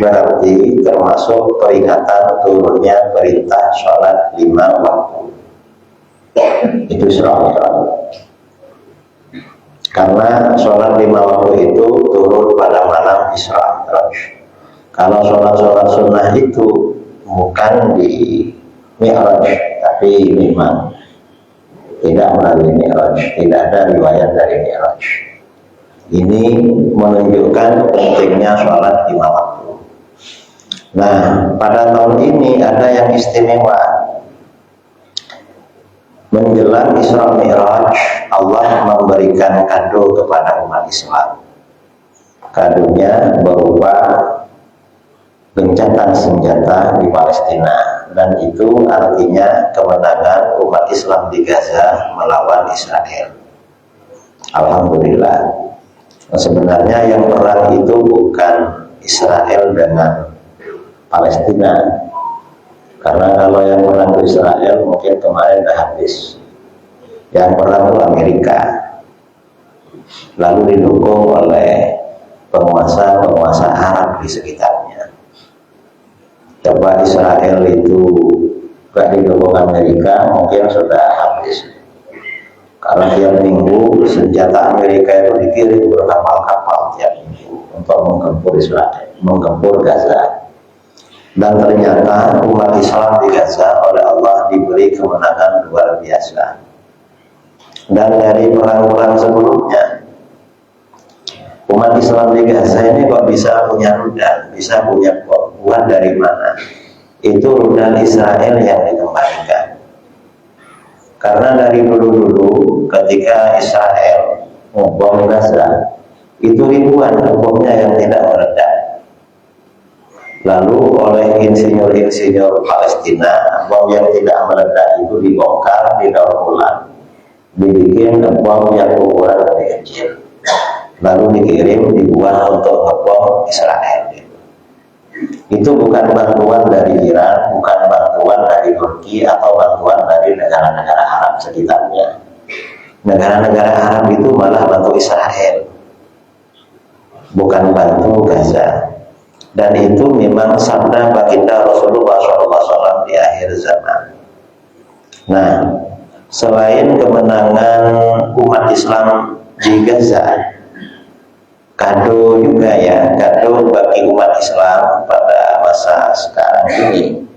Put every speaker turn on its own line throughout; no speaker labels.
berarti termasuk peringatan turunnya perintah sholat 5 waktu. Itu Isra Mi'raj. Karena sholat 5 waktu itu turun pada malam Isra Mi'raj. Kalau sholat sunnah itu bukan di Mi'raj, tapi memang tidak melalui Mi'raj, tidak ada riwayat dari Mi'raj. Ini menunjukkan pentingnya sholat 5 waktu. Nah, pada tahun ini ada yang istimewa. Menjelang Isra Mi'raj, Allah memberikan kado kepada umat Islam. Kadonya berupa gencatan senjata di Palestina, dan itu artinya kemenangan umat Islam di Gaza melawan Israel. Alhamdulillah. Sebenarnya yang perang itu bukan Israel dengan Palestina, karena kalau yang perang itu Israel mungkin kemarin dah habis. Yang perang itu Amerika, lalu didukung oleh penguasa Arab di sekitarnya. Coba Israel itu gak didukung Amerika, mungkin sudah habis. Karena tiap minggu senjata Amerika itu dikirim berkapal-kapal tiap minggu untuk menggempur Israel, menggempur Gaza. Dan ternyata umat Islam di Gaza oleh Allah diberi kemenangan luar biasa. Dan dari perang-perang sebelumnya, umat Islam di Gaza ini kok bisa punya rudal, bisa punya buat dari mana? Itu rudal Israel yang dikembalikan. Karena dari dulu-dulu ketika Israel membom Gaza, itu ribuan bomnya yang tidak meledak. Lalu oleh insinyur-insinyur Palestina, bom yang tidak meledak itu dibongkar, didaur ulang, dibikin bom yang ukuran lebih kecil, lalu dikirim, dibuat untuk ngebom Israel. Itu bukan bantuan dari Iran, bukan bantuan dari Turki, atau bantuan dari negara-negara Arab sekitarnya. Negara-negara Arab itu malah bantu Israel, bukan bantu Gaza. Dan itu memang sabda baginda Rasulullah SAW di akhir zaman. Nah, selain kemenangan umat Islam di Gaza, kado juga ya, kado bagi umat Islam pada masa sekarang ini.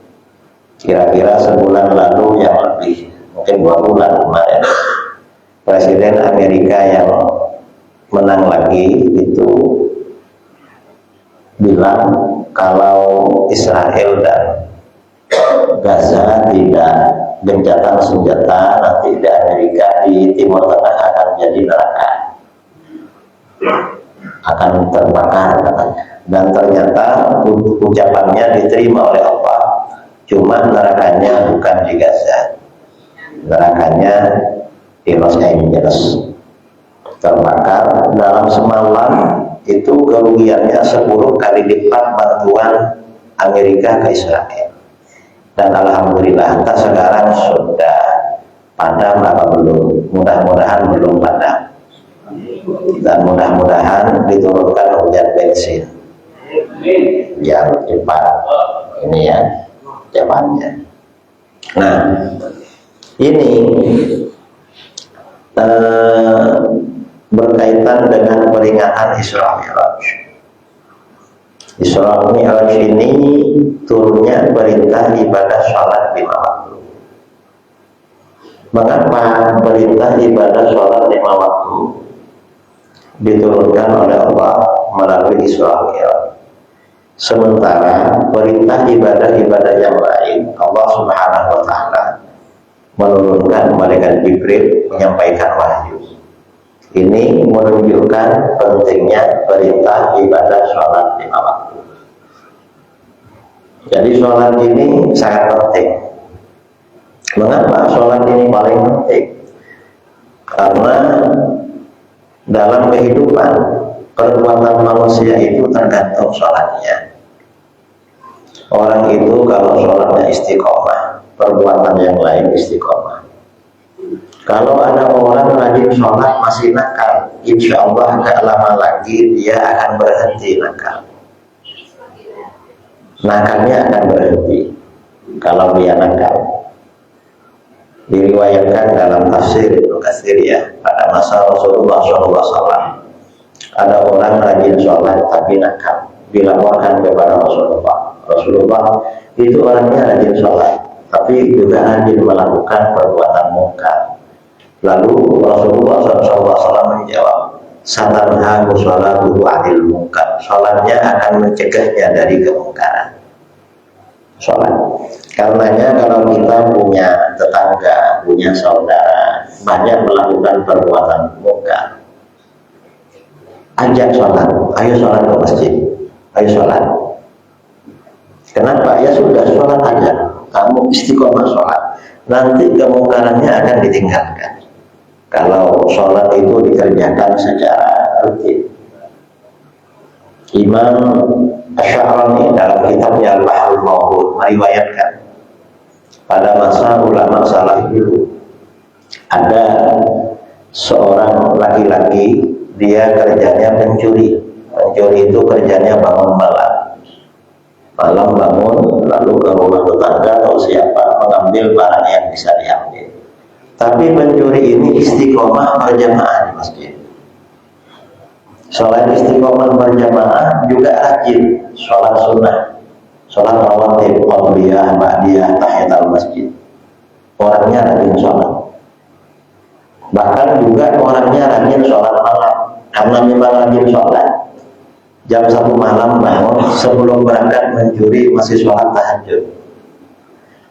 Kira-kira sebulan lalu yang lebih, mungkin 2 bulan kemarin, Presiden Amerika yang menang lagi itu bilang kalau Israel dan Gaza tidak gencatan senjata, nanti di Amerika di Timur Tengah akan jadi neraka, akan terbakar katanya. Dan ternyata ucapannya diterima oleh Allah, cuma nerakanya bukan di Gaza, nerakanya di Los Angeles, terbakar dalam semalam. Itu kerugiannya 10 kali lipat bantuan Amerika ke Israel. Dan alhamdulillah entah sekarang sudah padam apa belum, mudah-mudahan belum padam. Dan mudah-mudahan diturunkan hujan bensin biar cepat ini ya jawabannya. Nah, ini berkaitan dengan peringatan Isra Mi'raj. Isra Mi'raj ini turunnya perintah ibadah sholat 5 waktu. Mengapa perintah ibadah sholat 5 waktu diturunkan oleh Allah melalui Isra Mi'raj? Sementara perintah ibadah-ibadah yang lain Allah Subhanahu wa Ta'ala menurunkan malaikat Jibril menyampaikan wahyu. Ini menunjukkan pentingnya perintah ibadah sholat 5 waktu. Jadi sholat ini sangat penting. Mengapa sholat ini paling penting? Karena dalam kehidupan perbuatan manusia itu tergantung sholatnya. Orang itu kalau sholatnya istiqomah, perbuatan yang lain istiqomah. Kalau ada orang rajin sholat masih nakal, insya Allah gak lama lagi dia akan berhenti nakal. nakalnya akan berhenti kalau dia nakal. Diriwayatkan dalam tafsir Ibnu Katsir ya, pada masa Rasulullah SAW ada orang rajin sholat tapi nakal, dilaporkan kepada Rasulullah. Rasulullah itu orangnya rajin sholat tapi juga rajin melakukan perbuatan mungkar. Lalu Rasulullah SAW menjawab, satanhahu sholatuhu 'anil munkar, sholatnya akan mencegahnya dari kemungkaran. Sholat. Karenanya kalau kita punya tetangga, punya saudara banyak melakukan perbuatan mungkar, ajak sholat, ayo sholat ke masjid, ayo sholat. Kenapa? Ya sudah, sholat aja, kamu istiqomah sholat, nanti kemungkarannya akan ditinggalkan kalau sholat itu dikerjakan secara rutin. Imam Asy'arani dalam kitabnya Al-Bahrul Mawrud meriwayatkan pada masa ulama salaf dulu ada seorang laki-laki, dia kerjanya pencuri. Pencuri itu kerjanya bangun malam bangun lalu ke rumah tetangga atau siapa mengambil barang yang bisa diambil. Tapi pencuri ini istiqomah berjamaah di masjid. Sholat istiqomah berjamaah juga rajin sholat sunnah, sholat rawatib, qabliyah, ba'diyah, tahiyatul masjid. Orangnya rajin sholat. Bahkan juga orangnya rajin sholat malam, karena memang rajin sholat. Jam 1 malam bangun, sebelum berangkat mencuri masih sholat tahajud.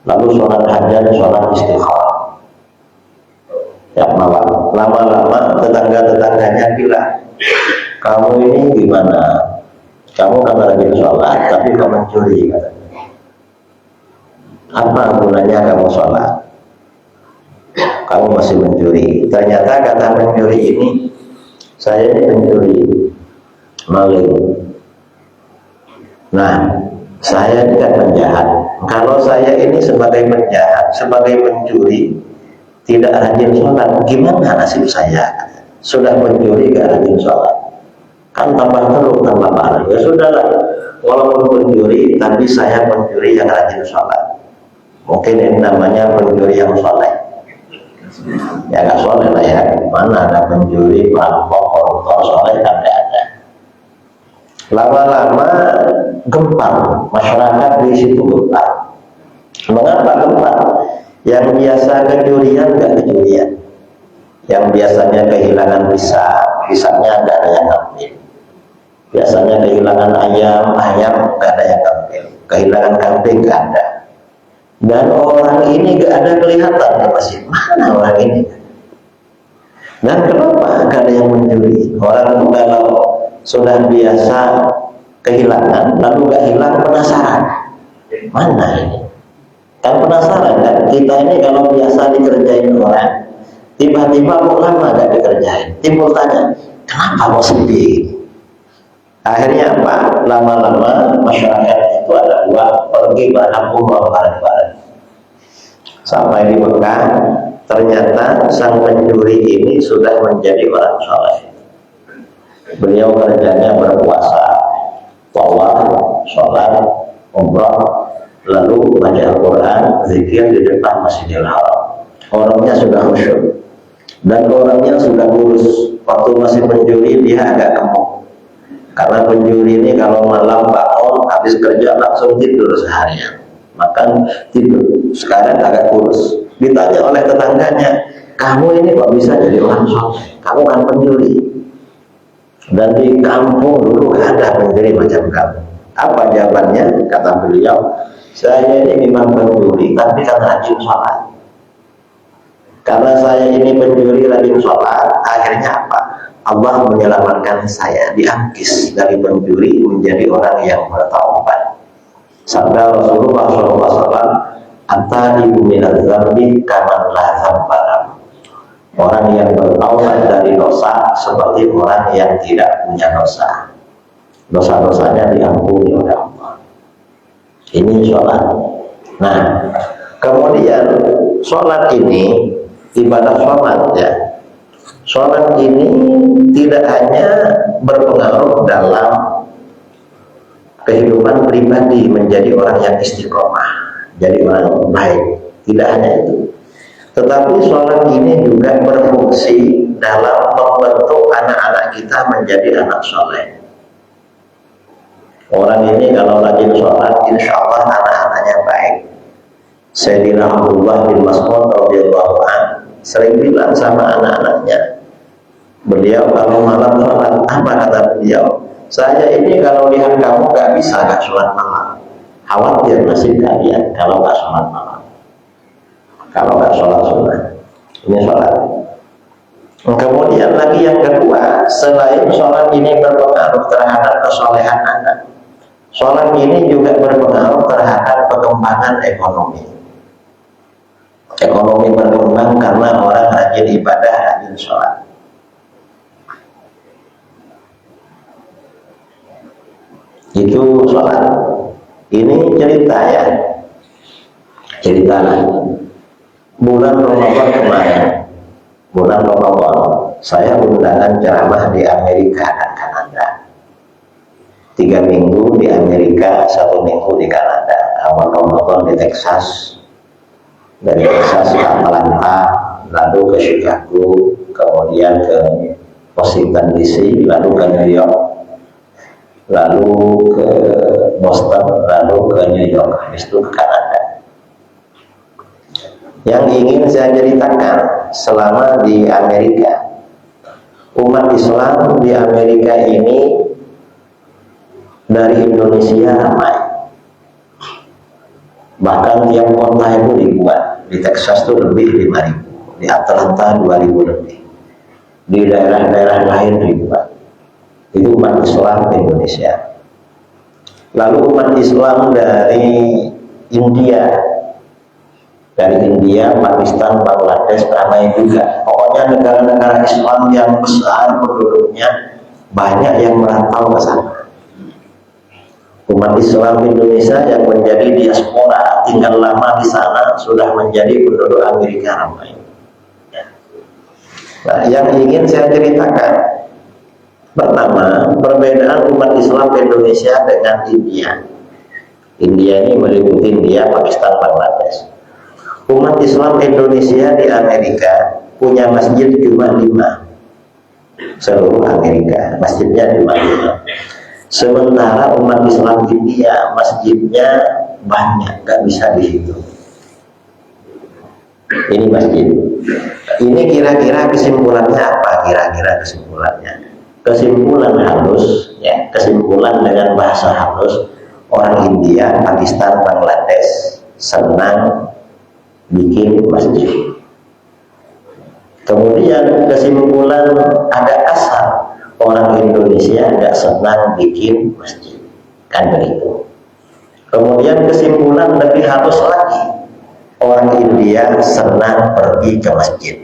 Lalu sholat hajat, sholat istikharah. Ya malam, lama-lama tetangga-tetangganya bilang, kamu ini gimana? Kamu kan rajin sholat, tapi kau mencuri, katanya. Apa gunanya kamu sholat? Kamu masih mencuri. Ternyata kata mencuri ini, saya ini pencuri, maling. Nah, saya ini kan penjahat. Kalau saya ini sebagai penjahat, sebagai pencuri, tidak rajin sholat, gimana nasib saya? Sudah mencuri gak rajin sholat, kan tambah teruk, tambah parah. Ya sudahlah, walaupun pencuri, tapi saya pencuri yang rajin sholat. Mungkin ini namanya pencuri yang soleh. Ya gak soleh lah ya, mana ada pencuri, perampok, koruptor soleh, kan gak ada. Lama-lama gempar, masyarakat di situ gempar. Mengapa gempar? Yang biasa kecurian gak kecurian, yang biasanya kehilangan pisangnya gak ada yang ngambil. Biasanya kehilangan ayam gak ada yang ngambil. Kehilangan kambing gak ada. Dan orang ini gak ada kelihatan di masjid. Mana orang ini? Dan kenapa gak ada yang mencuri? Orang itu kalau sudah biasa kehilangan, lalu gak hilang, penasaran. Mana ini? Kan penasaran kan? Kita ini kalau biasa dikerjain orang, tiba-tiba kok lama gak dikerjain, timbul tanya, kenapa kok sepi? Akhirnya apa? Lama-lama masyarakat itu ada dua, pergi bareng umroh bareng-bareng. Sampai di Mekah, ternyata sang pencuri ini sudah menjadi orang soleh. Beliau kerjanya berpuasa, tawaf, sholat, umroh, lalu baca Al-Quran, zikir di depan Masjidil Haram. Orangnya sudah khusyuk dan orangnya sudah lurus. Waktu masih pencuri dia agak gemuk, karena pencuri ini kalau malam bangun habis kerja langsung tidur seharian, makan tidur. Sekarang agak kurus. Ditanya oleh tetangganya, kamu ini kok bisa jadi orang soleh? Kamu kan pencuri, dan di kampung dulu gak ada pencuri macam kamu. Apa jawabannya? Kata beliau, saya ini memang pencuri, tapi kan rajin sholat. Karena saya ini pencuri rajin sholat, akhirnya apa? Allah menyelamatkan saya, diangkis dari pencuri menjadi orang yang bertaubat. Sabda Rasulullah SAW, "At-taibu minadz dzambi kaman la dzamba lahu." Orang yang bertaubat dari dosa seperti orang yang tidak punya dosa. Dosa-dosanya diampuni oleh Allah. Ini sholat. Nah, kemudian sholat ini, ibadah sholat ya, sholat ini tidak hanya berpengaruh dalam kehidupan pribadi menjadi orang yang istiqomah, jadi orang baik. Tidak hanya itu, tetapi sholat ini juga berfungsi dalam membentuk anak-anak kita menjadi anak soleh. Orang ini kalau rajin sholat, insya Allah anak-anaknya baik. Sayyidina Abdullah bin Mas'ud radhiyallahu anhu sering bilang sama anak-anaknya, beliau kalau malam sholat, apa kata beliau? Saya ini kalau lihat kamu gak bisa gak sholat malam, khawatir nasib kalian kalau gak sholat malam, kalau gak sholat sunnah. Ini sholat. Kemudian lagi yang kedua, selain sholat ini berpengaruh terhadap kesolehan anak, sholat ini juga berpengaruh terhadap pengembangan ekonomi. Ekonomi berkembang karena orang rajin ibadah, rajin sholat. Itu sholat. Ini cerita ya, cerita lagi. Bulan Ramadan kemarin, bulan Ramadan, saya undangan ceramah di Amerika dan Kanada. 3 minggu di Amerika, 1 minggu di Kanada. Awal Ramadan di Texas, dari Texas ke Atlanta, lalu ke Chicago, kemudian ke Washington DC, lalu ke New York, lalu ke Boston, lalu ke New York, habis itu ke Kanada. Yang ingin saya ceritakan selama di Amerika, umat Islam di Amerika ini dari Indonesia ramai. Bahkan tiap kota itu ribuan. Di Texas itu lebih 5.000, di Atlanta 2.000 lebih, di daerah-daerah lain ribuan. Itu umat Islam di Indonesia. Lalu umat Islam dari India, Pakistan, Bangladesh ramai juga. Pokoknya negara-negara Islam yang besar penduduknya, banyak yang merantau ke sana. Umat Islam Indonesia yang menjadi diaspora, tinggal lama di sana, sudah menjadi penduduk Amerika ramai. Nah, yang ingin saya ceritakan, pertama, perbedaan umat Islam Indonesia dengan India. India ini meliputi India, Pakistan, Bangladesh. Umat Islam Indonesia di Amerika punya masjid cuma 5. Seluruh Amerika, masjidnya cuma 5. Sementara umat Islam India masjidnya banyak, gak bisa dihitung. Ini masjid. Ini kira-kira kesimpulannya apa? Kesimpulan halus, ya, kesimpulan dengan bahasa halus, orang India, Pakistan, Bangladesh senang bikin masjid. Kemudian kesimpulan agak kasar, orang Indonesia nggak senang bikin masjid, kan begitu. Kemudian kesimpulan lebih halus lagi, orang India senang pergi ke masjid.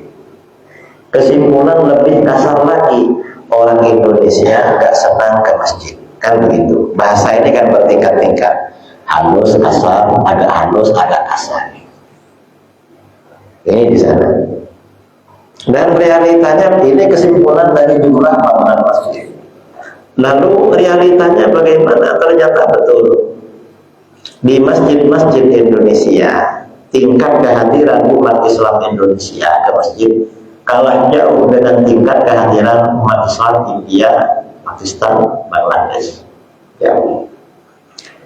Kesimpulan lebih kasar lagi, orang Indonesia nggak senang ke masjid, kan begitu. Bahasa ini kan bertingkat-tingkat, halus, kasar, agak halus, agak kasar. Ini di sana. Dan realitanya ini kesimpulan dari jumlah bangunan masjid. Lalu realitanya bagaimana? Ternyata betul. Di masjid-masjid Indonesia, tingkat kehadiran umat Islam Indonesia ke masjid kalah jauh dengan tingkat kehadiran umat Islam India, Pakistan, Bangladesh. Ya.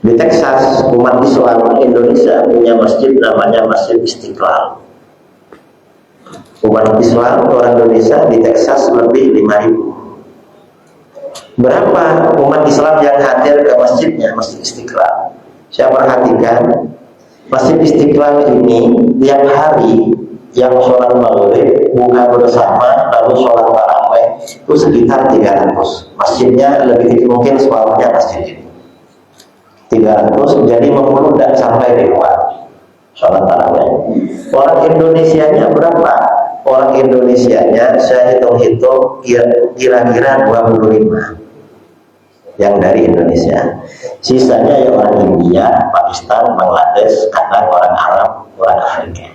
Di Texas, umat Islam Indonesia punya masjid namanya Masjid Istiqlal. Umat Islam orang Indonesia di Texas lebih 5.000. Berapa umat Islam yang hadir ke masjidnya, Masjid Istiqlal? Saya perhatikan Masjid Istiqlal ini tiap hari yang sholat maghrib buka bersama lalu sholat tarawih itu sekitar 300. Masjidnya lebih kecil mungkin separuhnya masjid ini 300, jadi membludak sampai di luar sholat tarawih. Orang Indonesianya berapa? Orang Indonesianya saya hitung-hitung kira-kira 25 yang dari Indonesia. Sisanya ya orang India, Pakistan, Bangladesh, kadang orang Arab, orang Afrika.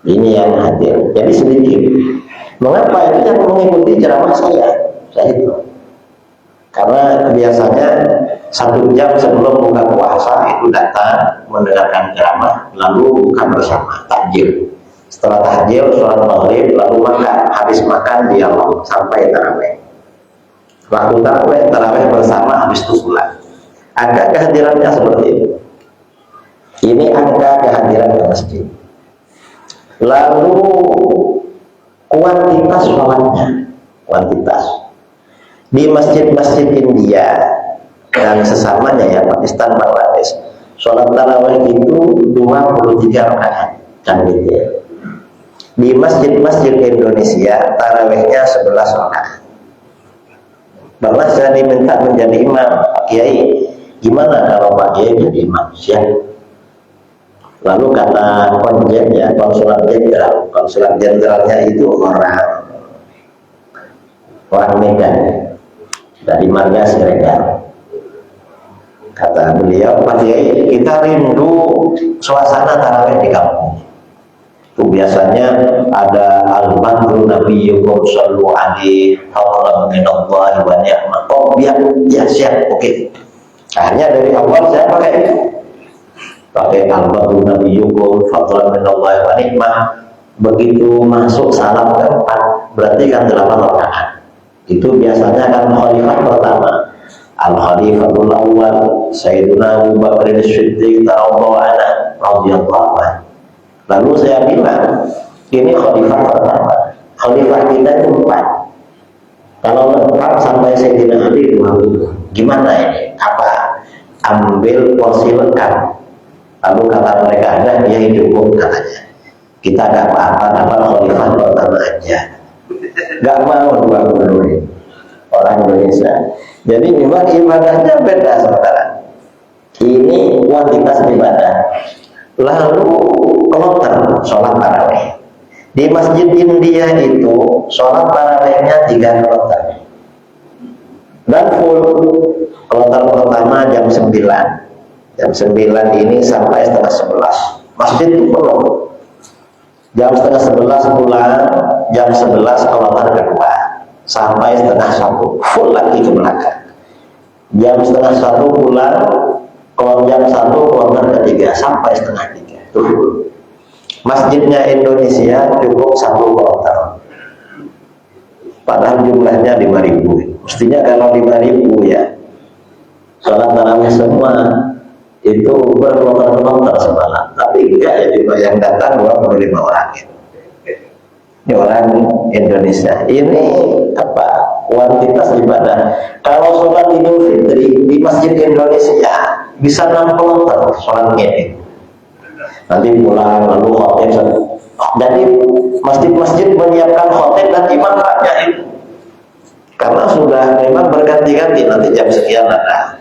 Ini yang hadir. Jadi sedikit. Mengapa itu yang mengikuti ceramah saya hitung? Karena biasanya 1 jam sebelum buka puasa itu datang mendengarkan ceramah, lalu buka bersama takjil. Setelah takjil sholat maghrib, lalu makan. Habis makan dialog sampai tarawih. Waktu tarawih bersama, habis itu pulang. Angka kehadirannya seperti itu. Ini angka kehadiran ke masjid. Lalu kuantitas sholatnya, kuantitas di masjid-masjid India dan sesamanya ya, Pakistan, Bangladesh, sholat tarawih itu 23 rakaat, kan gitu ya. Di masjid-masjid Indonesia tarawihnya 11 rakaat. Pernah saya diminta menjadi imam, Pak Kiai, gimana kalau Pak Kiai jadi imam? Siap. Lalu kata konjen ya, konsulat jenderalnya itu orang Medan, dari Marga Siregar. Kata beliau, Pak Kiai, kita rindu suasana tarawih di kampung. Itu biasanya ada al-badru nabiyyukum sallu alaihi hawlan minallahi wa ni'mah. Oh ya siap, oke. Akhirnya dari awal saya pakai al-badru nabiyyukum fadlan minallahi wa ni'mah. Begitu masuk salam keempat, berarti kan 8 rakaat. Itu biasanya kan khalifah pertama, al-khalifatul awwal Sayyiduna Abu Bakar As-Siddiq radhiyallahu anhu. Lalu saya bilang, ini khalifah pertama. Khalifah kita itu 4. Kalau lengkap sampai Sayyidina Ali 20. Gimana ini? Apa? Ambil porsi lengkap. Lalu kata mereka, ada dia cukup katanya. Kita gak apa-apa, dapat khalifah pertama aja. Gak mau 20 orang Indonesia. Jadi memang ibadahnya beda, saudara. Ini kuantitas ibadah. Lalu kloter sholat tarawih. Di masjid India itu sholat tarawihnya 3 kloter. Dan full. Kloter pertama jam 9. Jam 9 ini sampai setengah 11. Masjid itu penuh. Jam setengah 11 pulang, jam 11 kloter kedua. Sampai setengah 1. Full lagi ke belakang. Jam setengah 1 pulang, kalau jam 1 kloter ketiga sampai setengah 3. Tuh. Masjidnya Indonesia cukup 1 kloter. Padahal jumlahnya 5.000. Mestinya kalau 5.000 ya, sholat tarawih semua itu berkloter-kloter semalam. Tapi enggak ya, cuma yang datang 25 orang. Ini orang Indonesia. Ini apa? Kuantitas ibadah. Kalau sholat Idul Fitri di masjid Indonesia bisa 6 kloter sholat ini. Nanti pulang lalu khotib. Jadi masjid-masjid menyiapkan khotib dan imam banyak itu. Karena sudah memang berganti-ganti, nanti jam sekian ada.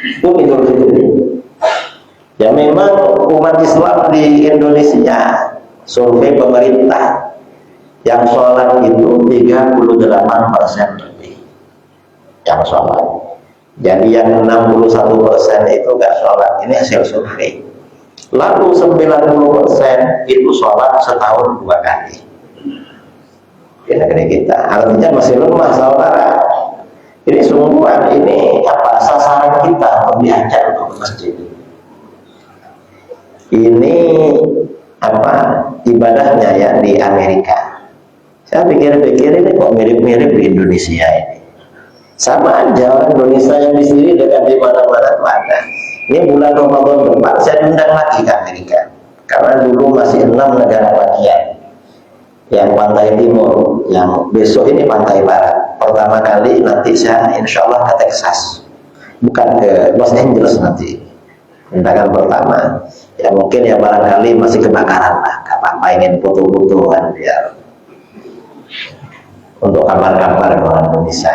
Itu Idul Fitri. Ya memang umat Islam di Indonesia, survei pemerintah, yang sholat itu 38% lebih yang sholat. Jadi yang 61% itu gak sholat. Ini hasil survei. Lalu 90% itu sholat setahun 2 kali di negeri kita. Artinya masih lemah, saudara. Ini sungguhan, ini apa sasaran kita untuk diajak untuk masjid. Ini apa ibadahnya ya di Amerika. Saya pikir-pikir ini kok mirip-mirip di Indonesia ini. Sama aja orang Indonesia yang di sini dekat di mana-mana tuh ada. Ini bulan Ramadan depan saya undang lagi ke Amerika. Karena dulu masih 6 negara bagian. Yang pantai timur, yang besok ini pantai barat. Pertama kali nanti saya insya Allah ke Texas, bukan ke Los Angeles nanti. Undangan pertama. Ya mungkin ya barangkali masih kebakaran lah. Gak apa-apa, ingin foto-foto kan biar untuk kabar-kabar orang Indonesia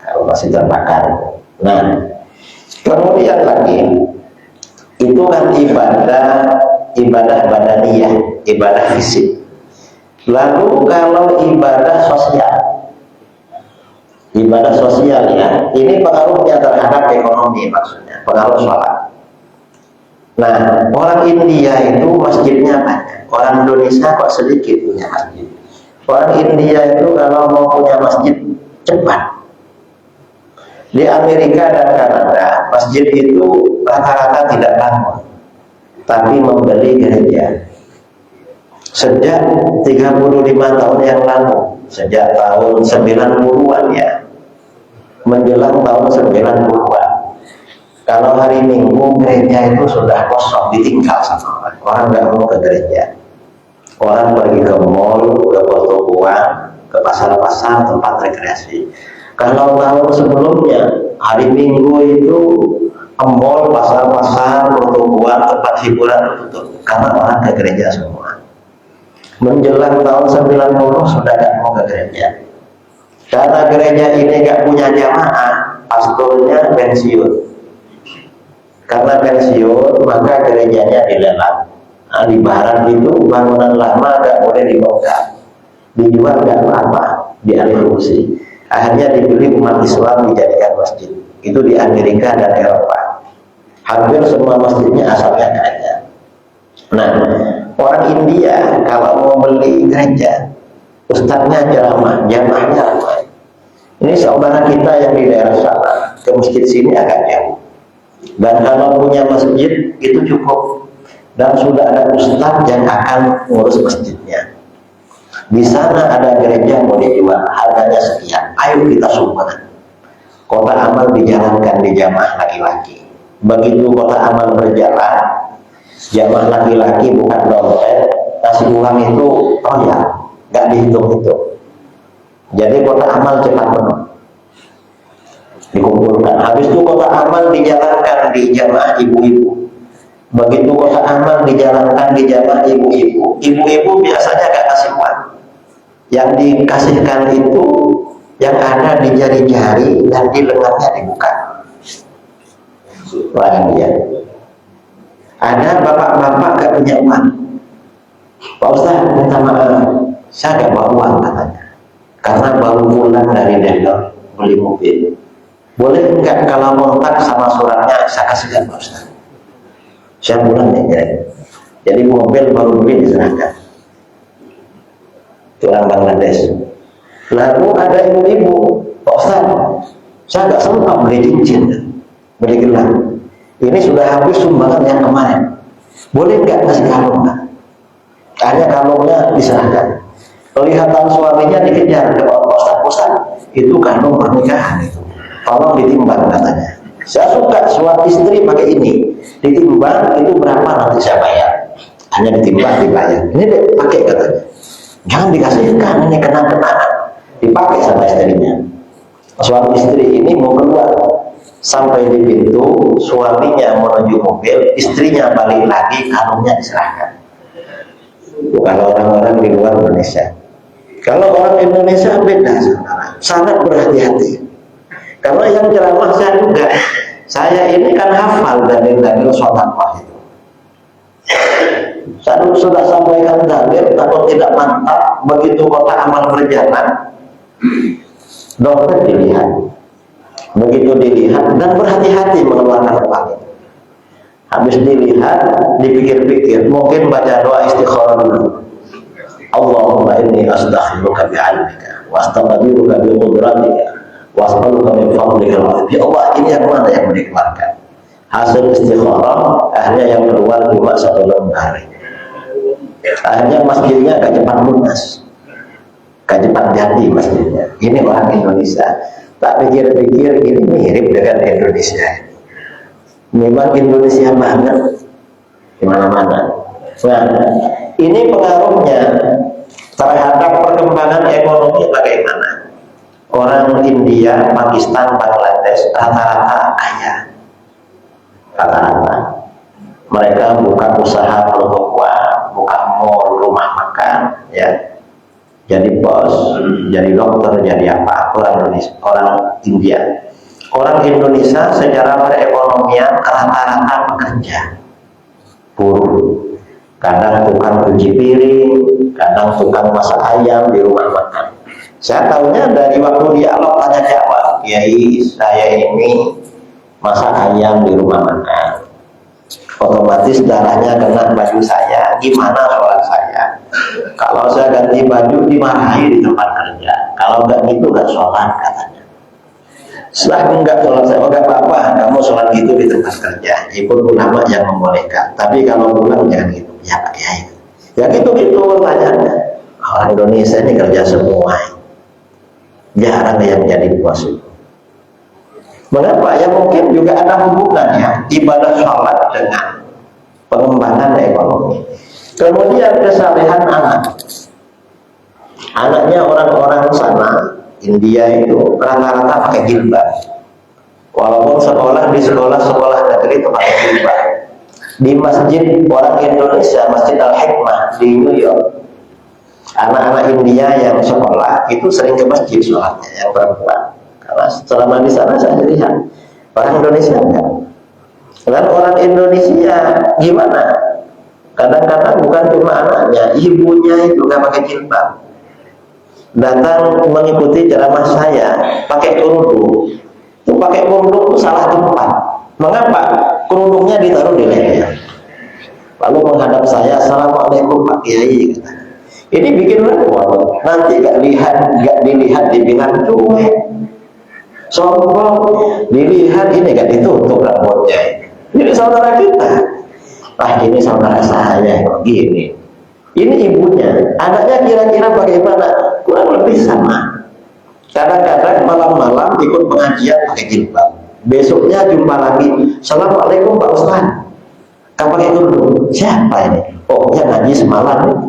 kalau masih terbakar. Nah, kemudian lagi itu kan ibadah badaniyah, ibadah fisik. Lalu kalau ibadah sosial ya, ini pengaruhnya terhadap ekonomi, maksudnya pengaruh sholat. Nah, orang India itu masjidnya banyak, orang Indonesia kok sedikit punya masjid. Orang India itu kalau mau punya masjid cepat. Di Amerika dan Kanada, masjid itu rata-rata tidak bangun, tapi membeli gereja. Sejak 35 tahun yang lalu, sejak tahun 90-an ya, menjelang tahun 90-an. Kalau hari Minggu gereja itu sudah kosong, ditinggal sama orang. Orang nggak mau ke gereja. Orang pergi ke mall, ke pertokoan, ke pasar-pasar, tempat rekreasi. Kalau tahun sebelumnya, hari Minggu itu mall, pasar-pasar, pertokoan, tempat hiburan tutup karena orang ke gereja semua. Menjelang tahun 90 sudah nggak mau ke gereja. Karena gereja ini nggak punya jamaah, pastornya pensiun. Karena pensiun, maka gerejanya dilelang. Nah, di barat itu bangunan lama nggak boleh dibongkar, dijual nggak apa-apa, dialih fungsi. Akhirnya dibeli umat Islam dijadikan masjid. Itu di Amerika dan Eropa. Hampir semua masjidnya asalnya gereja. Nah, orang India kalau mau beli gereja, ustadznya ceramah, jamaahnya ramai. Ini saudara kita yang di daerah sana, ke masjid sini agak jauh. Dan kalau punya masjid itu cukup. Dan sudah ada ustadz yang akan ngurus masjidnya. Di sana ada gereja mau dijual, harganya sekian. Ayo kita sumbangan. Kota amal dijalankan di jamaah laki-laki. Begitu kota amal berjalan, jamaah laki-laki bukan dompet, kasih uang itu royal, nggak dihitung-hitung. Jadi kota amal cepat penuh, dikumpulkan. Habis itu kota amal dijalankan di jamaah ibu-ibu. Begitu kota amal dijalankan di jamaah ibu-ibu. Ibu-ibu biasanya nggak kasih uang. Yang dikasihkan itu yang ada di jari-jari dan di lengannya dibuka. Wah, dia. Ada bapak-bapak gak punya uang. Pak Ustaz minta maaf, saya gak bawa uang katanya. Karena baru pulang dari Depok beli mobil. Boleh enggak kalau kontak sama suratnya saya kasihkan Pak Ustaz? Saya pulang ya. Jadi mobil baru beli diserahkan. Orang Bangladesh. Lalu ada ibu-ibu, Pak Ustaz, saya nggak sempat beli cincin, beli gelang. Ini sudah habis sumbangan yang kemarin. Boleh nggak kasih kalung? Hanya kalungnya diserahkan. Kelihatan suaminya dikejar ke Pak Ustaz, itu kalung pernikahan itu. Tolong ditimbang katanya. Saya suka suami istri pakai ini. Ditimbang itu berapa nanti saya bayar. Hanya ditimbang dibayar. Ini deh pakai katanya. Jangan dikasihkan, ini kenang-kenangan. Dipakai sama istrinya. Suami istri ini mau keluar, sampai di pintu, suaminya menuju mobil, istrinya balik lagi, kalungnya diserahkan. Kalau orang-orang di luar Indonesia. Kalau orang Indonesia beda, sangat berhati-hati. Karena yang ceramah saya juga, saya ini kan hafal dalil-dalil sholawat itu. Saya sudah sampaikan dalil, kalau tidak mantap, begitu kota amal berjalan, dokter dilihat. Begitu dilihat dan berhati-hati mengeluarkan uang itu. Habis dilihat, dipikir-pikir, mungkin baca doa istikharah dulu. Allahumma inni astaghfiruka bi'ilmika wa astaghfiruka bi qudratika wa as'aluka min fadlika. Ya Allah, ini yang mana yang dikeluarkan? Hasil istikharah, akhirnya yang keluar cuma 1 lembar. Akhirnya masjidnya gak cepat lunas, gak cepat jadi masjidnya. Ini orang Indonesia. Tak pikir-pikir ini mirip dengan Indonesia. Memang Indonesia banget di mana-mana. Nah, ini pengaruhnya terhadap perkembangan ekonomi bagaimana? Orang India, Pakistan, Bangladesh rata-rata kaya. Rata-rata. Mereka buka usaha pertokoan, buka mall, rumah makan, ya. Jadi bos, jadi dokter, jadi apa? Orang India. Orang Indonesia secara perekonomian rata-rata pekerja, buruh. Kadang tukang cuci piring, kadang tukang masak ayam di rumah makan. Saya tahunya dari waktu dialog tanya jawab, Kiai, saya ini masak ayam di rumah makan. Otomatis darahnya kena baju saya, gimana sholat saya? Kalau saya ganti baju dimarahi di tempat kerja. Kalau nggak gitu nggak sholat katanya. Setelah enggak sholat saya, enggak apa-apa, kamu sholat gitu di tempat kerja, ikut ulama yang membolehkan. Tapi kalau pulang jangan gitu. Ya Pak Kiai. Ya gitu-gitu pertanyaannya. Orang Indonesia ini kerja semua, jarang yang jadi bos. Mengapa? Ya mungkin juga ada hubungannya ibadah sholat dengan pengembangan ekonomi. Kemudian kesalehan anak. Anaknya orang-orang sana, India itu rata-rata pakai jilbab. Walaupun sekolah di sekolah-sekolah negeri itu pakai jilbab. Di masjid orang Indonesia, Masjid Al-Hikmah di New York, anak-anak India yang sekolah itu sering ke masjid sholatnya, yang perempuan. Karena selama di sana saya lihat orang Indonesia enggak. Dan orang Indonesia gimana? Kadang-kadang bukan cuma anaknya, ibunya itu nggak pakai jilbab. Datang mengikuti ceramah saya pakai kerudung. Itu pakai kerudung itu salah tempat. Mengapa? Kerudungnya ditaruh di leher. Lalu menghadap saya, "Assalamualaikum Pak Kiai." Ini bikin repot. Nanti gak dilihat dibilang cuek, sombong, dilihat ini gak ditutup rambutnya. Ini saudara kita. Ah, ini saudara saya begini. Ini ibunya. Anaknya kira-kira bagaimana? Kurang lebih sama. Kadang-kadang malam-malam ikut pengajian pakai jilbab. Besoknya jumpa lagi, "Assalamualaikum Pak Ustaz." Kamu pakai kerudung? Siapa ini? Oh, yang ngaji semalam itu.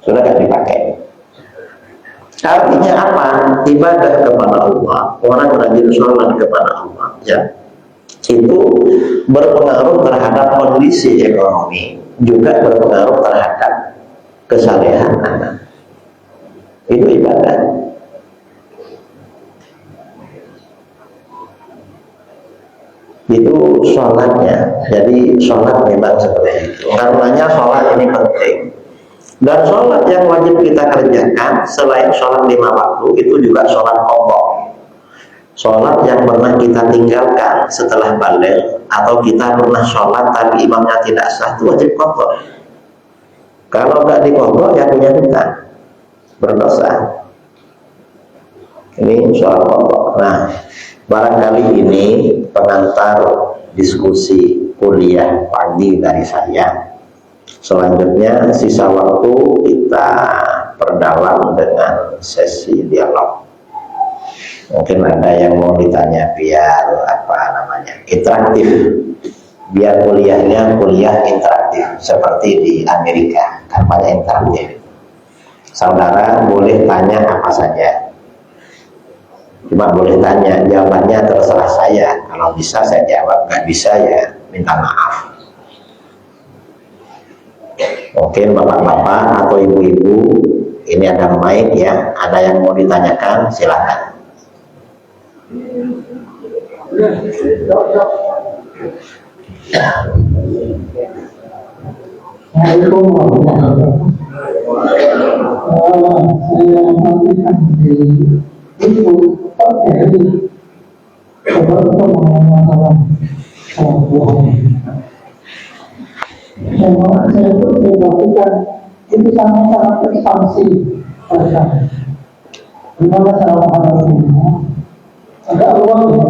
Sudah gak dipakai. Artinya apa? Ibadah kepada Allah, orang rajin sholat kepada Allah, ya, itu berpengaruh terhadap kondisi ekonomi, juga berpengaruh terhadap kesalehan anak. Itu ibadah. Itu sholatnya. Jadi sholat memang seperti itu. Karenanya sholat ini penting. Dan sholat yang wajib kita kerjakan selain sholat 5 waktu, itu juga sholat qadha. Sholat yang pernah kita tinggalkan setelah balik, atau kita pernah sholat tapi imamnya tidak sah, itu wajib qadha. Kalau nggak diqadha, ya punya kita berdosa. Ini soal qadha. Nah, barangkali ini pengantar diskusi kuliah pagi dari saya. Selanjutnya sisa waktu kita perdalam dengan sesi dialog. Mungkin ada yang mau ditanya biar interaktif, biar kuliahnya kuliah interaktif seperti di Amerika, kampanye interaktif. Saudara boleh tanya apa saja, cuma boleh tanya, jawabannya terserah saya. Kalau bisa saya jawab, nggak bisa ya minta maaf. Mungkin bapak-bapak atau ibu-ibu, ini ada mic ya, ada yang mau ditanyakan, silakan.
Assalamualaikum warahmatullahi wabarakatuh. Saya mengatakan di itu terjadi beberapa masalah saya itu dilakukan itu sangat ekspansi pada gimana cara menghadapinya agak luas ya.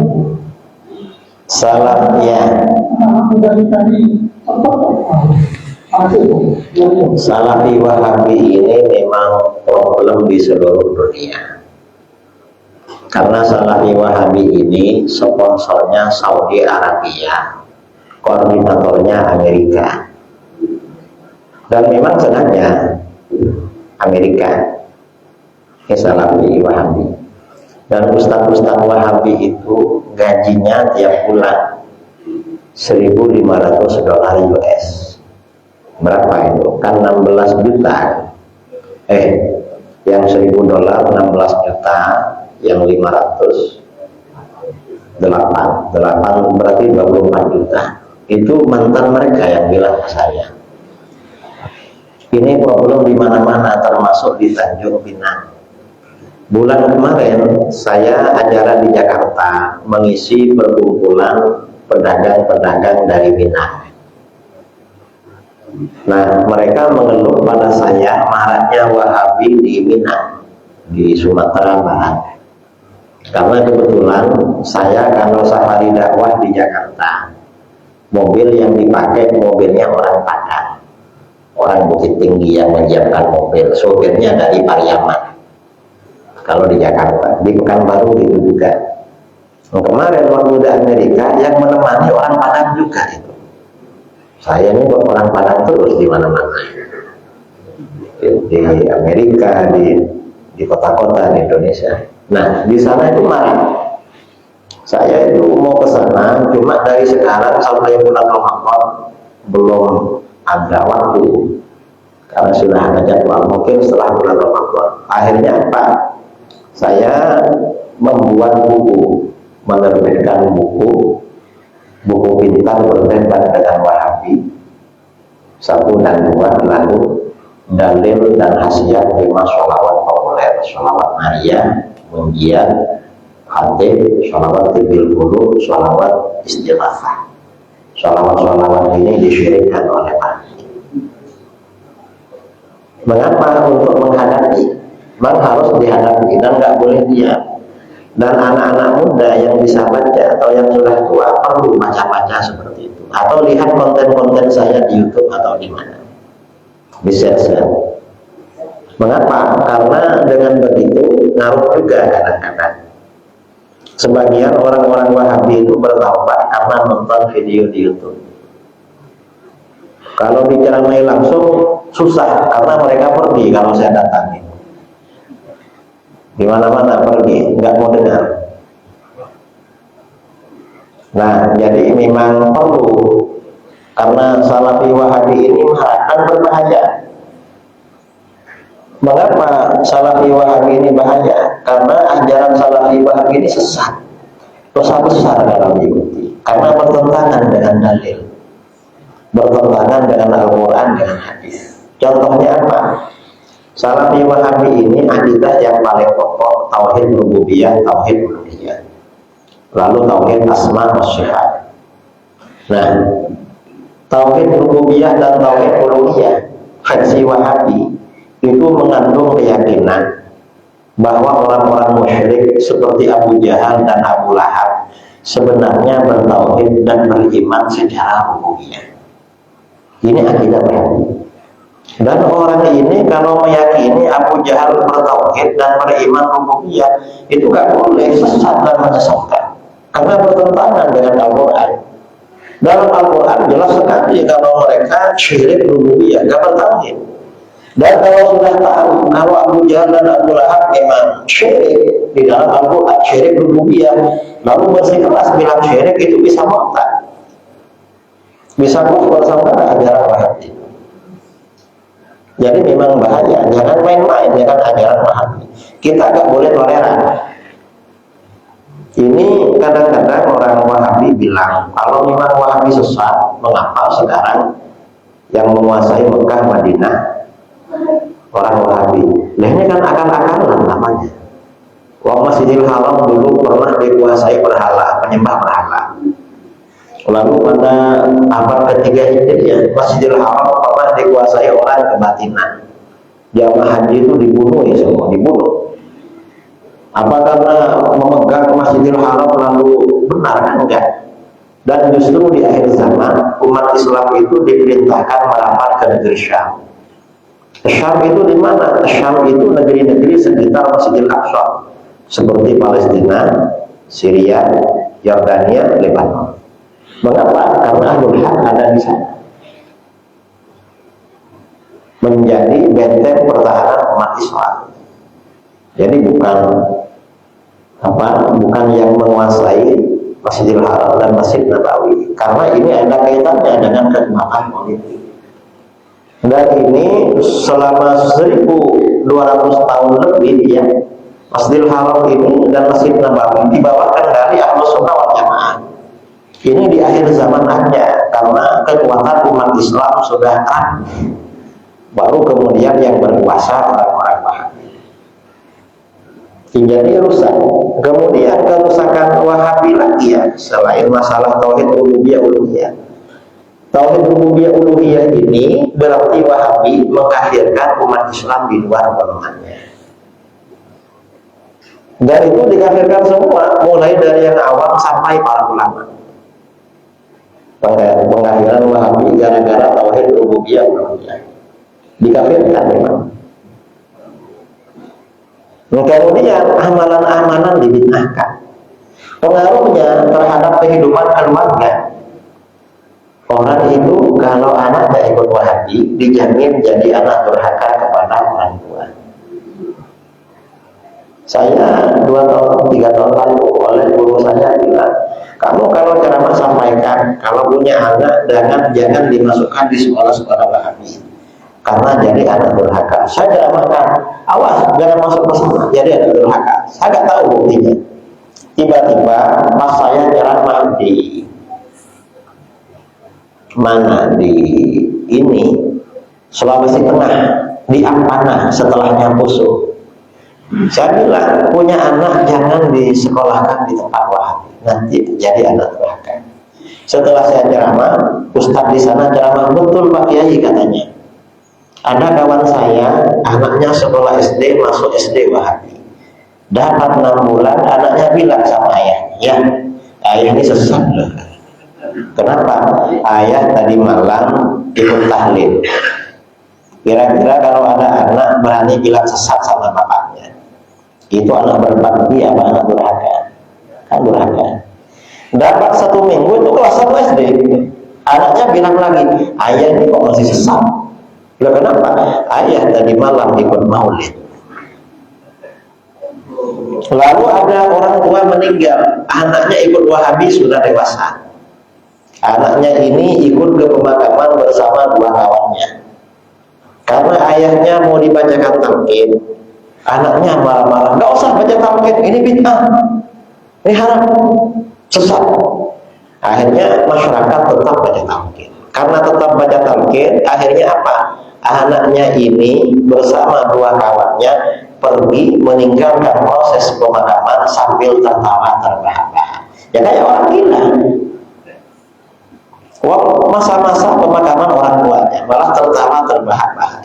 Salafnya Salafi Wahabi ini memang problem di seluruh dunia. Karena Salafi Wahabi ini sponsornya Saudi Arabia, koordinatornya Amerika. Dan memang sengaja Amerika ini Salafi Wahabi. Dan ustaz-ustaz Wahabi itu gajinya tiap bulan $1.500 US. Berapa itu? Kan 16 juta. Yang $1.000 16 juta, yang 500 8 berarti 24 juta. Itu mantan mereka yang bilang ke saya. Ini problem di mana-mana, termasuk di Tanjung Pinang. Bulan kemarin saya acara di Jakarta mengisi perkumpulan pedagang-pedagang dari Minang. Nah, mereka mengeluh pada saya maraknya Wahabi di Minang, di Sumatera Barat. Karena kebetulan saya kalau safari dakwah di Jakarta, mobil yang dipakai mobilnya orang Padang, orang Bukit Tinggi yang menyiapkan mobil, sopirnya dari Pariaman. Kalau di Jakarta, di Pekanbaru gitu juga. Kemarin waktu di Amerika yang menemani orang Padang juga itu. Saya ini orang Padang terus di mana-mana. Di Amerika, di kota-kota di Indonesia. Nah, di sana itu marah. Saya itu mau ke sana, cuma dari sekarang sampai bulan Ramadan belum ada waktu. Karena sudah ada jadwal, mungkin setelah bulan Ramadan. Akhirnya apa? Saya membuat buku, menerbitkan buku pintar berdebat dengan Wahabi 1 dan 2, lalu dalil dan khasiat 5 sholawat populer, sholawat Maria, Munjiat, Khatib, sholawat Tibil Qulub, sholawat Istighfar. Sholawat-sholawat ini disyirikkan oleh Wahabi. Mengapa? Untuk menghadapi. Memang harus dihadapi dan nggak boleh diam. Dan anak-anak muda yang bisa baca atau yang sudah tua perlu baca-baca seperti itu. Atau lihat konten-konten saya di YouTube atau di mana. Di share-share. Mengapa? Karena dengan begitu ngaruh juga kadang-kadang. Sebagian orang-orang Wahabi itu bertaubat karena nonton video di YouTube. Kalau diceramai langsung susah karena mereka pergi kalau saya datangi. Di mana-mana pergi, nggak mau dengar. Nah, jadi memang perlu, karena Salafi Wahabi ini akan berbahaya. Mengapa Salafi Wahabi ini bahaya? Karena ajaran Salafi Wahabi ini sesat, dosa besar kalau diikuti, karena bertentangan dengan dalil, bertentangan dengan Al-Quran, dengan hadis. Contohnya apa? Salafi Wahabi ini akidah yang paling pokok tauhid rububiyah, tauhid uluhiyah, lalu tauhid asma wa sifat. Nah, tauhid rububiyah dan tauhid uluhiyah versi Wahabi itu mengandung keyakinan bahwa orang-orang musyrik seperti Abu Jahal dan Abu Lahab sebenarnya bertauhid dan beriman secara rububiyah. Ini akidah Wahabi. Dan orang ini kalau meyakini Abu Jahal bertauhid dan beriman rububiyah, itu gak boleh, sesat dan menyesatkan, karena bertentangan dengan Al-Quran. Dalam Al-Quran jelas sekali kalau mereka syirik rububiyah, gak bertauhid. Dan kalau sudah tahu kalau Abu Jahal dan Abu Lahab memang syirik di dalam Al-Quran, syirik rububiyah, lalu bersikeras bilang syirik, itu bisa murtad, bisa kufur sama ajaran Wahabi. Jadi memang bahaya, jangan main-main dengan ajaran Wahabi. Kita gak boleh toleran. Ini kadang-kadang orang Wahabi bilang, kalau memang Wahabi sesat, mengapa sekarang yang menguasai Mekah, Madinah orang Wahabi? Nah, ini kan akal-akalan namanya. Masjidil Haram dulu pernah dikuasai berhala, penyembah berhala. Lalu pada abad ketiga Hijriah, Masjidil Haram pernah dikuasai orang kebatinan. Jamaah haji itu dibunuh ya semua, dibunuh. Apa karena memegang Masjidil Haram lalu benar? Kan enggak. Dan justru di akhir zaman umat Islam itu diperintahkan merapat ke negeri Syam. Syam itu di mana? Syam itu negeri-negeri sekitar Masjidil Aqsa, seperti Palestina, Syria, Yordania, Lebanon. Mengapa? Karena Ahlul Haq ada di sana, menjadi benteng pertahanan umat Islam. Jadi bukan yang menguasai Masjidil Haram dan Masjid Nabawi, karena ini ada kaitannya dengan keumatan politik. Dan ini selama 1200 tahun lebih ya, Masjidil Haram ini dan Masjid Nabawi dibawakan dari Ahlus Sunnah wal Jamaah. Ini di akhir zaman aja, karena kekuatan umat Islam sudah kan, baru kemudian yang berkuasa orang-orang Wahabi. Jadi rusak. Kemudian kerusakan Wahabi lagi ya, selain masalah tauhid rububiyah uluhiyah. Tauhid rububiyah uluhiyah ini berarti Wahabi mengkafirkan umat Islam di luar golongannya. Dan itu dikafirkan semua, mulai dari yang awam sampai para ulama. Pengkafiran Wahabi gara-gara tauhid rububiyah uluhiyah. Dikafirkan memang. Kemudian amalan-amalan dibid'ahkan. Pengaruhnya terhadap kehidupan keluarga. Orang itu kalau anaknya ikut Wahabi dijamin jadi anak durhaka kepada orang tua. Saya 2 tahun 3 tahun lalu oleh guru saya bilang, kamu kalau ceramah sampaikan kalau punya anak jangan dimasukkan di sekolah-sekolah Wahabi karena jadi anak durhaka. Saya ceramahkan, awas jangan masuk ke sana jadi anak durhaka. Saya nggak tahu buktinya. Tiba-tiba pas saya ceramah di mana di ini Sulawesi Tengah di Ampana setelahnya Poso, saya bilang punya anak jangan disekolahkan di tempat Wahabi, nanti jadi anak durhaka. Setelah saya ceramah, Ustadz di sana ceramah, betul Pak Kiai katanya. Ada kawan saya anaknya sekolah SD masuk SD Wahabi, dapat 6 bulan anaknya bilang sama ayah ini sesat loh. Kenapa? Ayah tadi malam ikut tahlil. Kira-kira kalau ada anak berani bilang sesat sama bapaknya, itu anak berbakti apa anak durhaka? Kan durhaka. Dapat 1 minggu itu kelas 1 SD, anaknya bilang lagi, ayah ini kok masih sesat? Loh kenapa? Ayah tadi malam ikut maulid. Lalu ada orang tua meninggal, anaknya ikut Wahabi sudah dewasa. Anaknya ini ikut ke pemakaman bersama 2 kawannya. Karena ayahnya mau dibacakan talqin, anaknya marah-marah, nggak usah baca talqin, ini bid'ah, ini haram, sesat. Akhirnya masyarakat tetap baca talqin. Karena tetap baca talqin, akhirnya apa? Anaknya ini bersama 2 kawannya pergi meninggalkan proses pemakaman sambil tertawa terbahak-bahak. Ya kayak orang gila. Masa-masa pemakaman orang tuanya malah tertawa terbahak-bahak.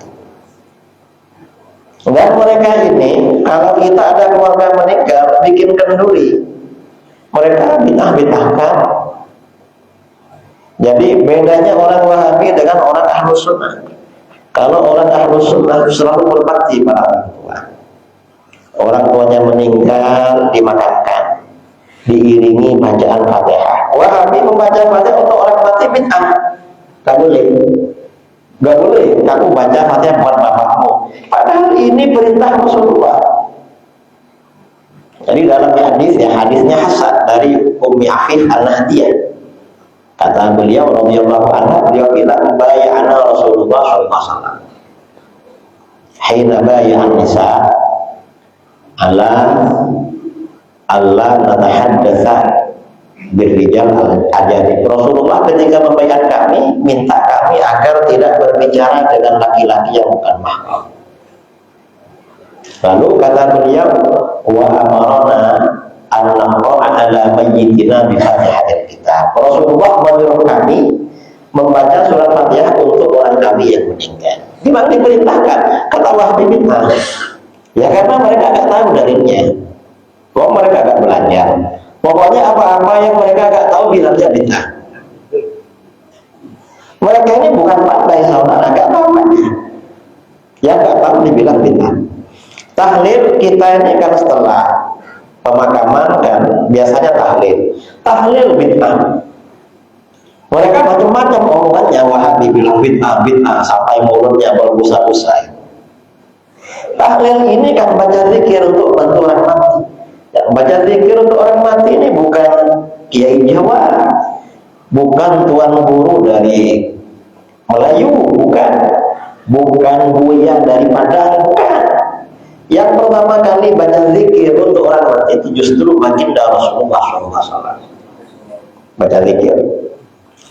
Dan mereka ini kalau kita ada keluarga meninggal bikin kenduri, mereka bid'ah-bid'ahkan. Jadi bedanya orang Wahabi dengan orang Ahlus Sunnah. Kalau orang Ahlus Sunnah selalu berbakti pada orang tua. Orang tuanya meninggal dimakamkan, diiringi bacaan Fatihah. Wahabi membaca Fatihah untuk orang mati bid'ah. Gak boleh. Gak boleh kamu baca Fatihah buat bapakmu. Padahal ini perintah Rasulullah. Jadi dalam hadis ya, hadisnya hasan dari Ummi Afif An-Nahdiyah. Kata beliau radhiyallahu anha, beliau bilang bay'ana Rasulullah sallallahu alaihi wasallam. Hina bay'an nisa ala Allah natahaddatsa birrijal al-ajadi. Rasulullah ketika membayar kami minta kami agar tidak berbicara dengan laki-laki yang bukan mahram. Lalu kata beliau wa amarna an naqra'a ala mayyitina bi Fatihatil Kitab. Rasulullah menyuruh kami membaca surat Fatihah untuk orang kami yang meninggal. Di mana diperintahkan? Kata Wahabi bid'ah. Ya karena mereka nggak tahu darinya. Kok mereka nggak belajar. Pokoknya apa-apa yang mereka nggak tahu bilangnya bid'ah. Mereka ini bukan pandai saudara, nggak tahu aja. Ya nggak tahu dibilang bid'ah. Tahlil kita ini kan setelah pemakaman kan biasanya tahlil bid'ah. Mereka macam-macam omongannya. Wahabi bilang bid'ah sampai mulutnya berbusa-busa. Tahlil ini kan baca zikir untuk bantu orang mati. Yang baca zikir untuk orang mati ini bukan kiai Jawa, bukan tuan guru dari Melayu, bukan buya dari Padang, bukan. Yang pertama kali baca zikir untuk orang mati itu justru baginda Rasulullah SAW. Baca zikir.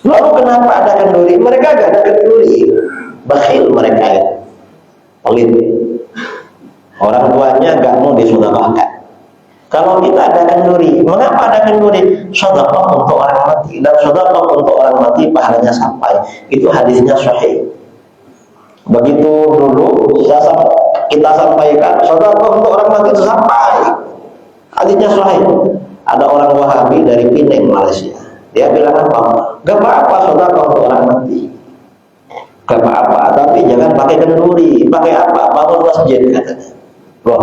Lalu kenapa ada kenduri? Mereka gak ada kenduri. Bakhil mereka ya. Pelit. Orang tuanya gak mau disedekahkan. Kalau kita ada kenduri, mengapa ada kenduri? Sedekah untuk orang mati, dan sedekah untuk orang mati pahalanya sampai. Itu hadisnya sahih. Begitu dulu kita sampaikan sedekah untuk orang mati itu sampai. Hadisnya sahih. Ada orang Wahabi dari Pinang, Malaysia. Dia bilang apa? Gak apa-apa sedekah untuk orang mati. Gak apa-apa, tapi jangan pakai kenduri. Pakai apa? Bangun masjid katanya. Loh,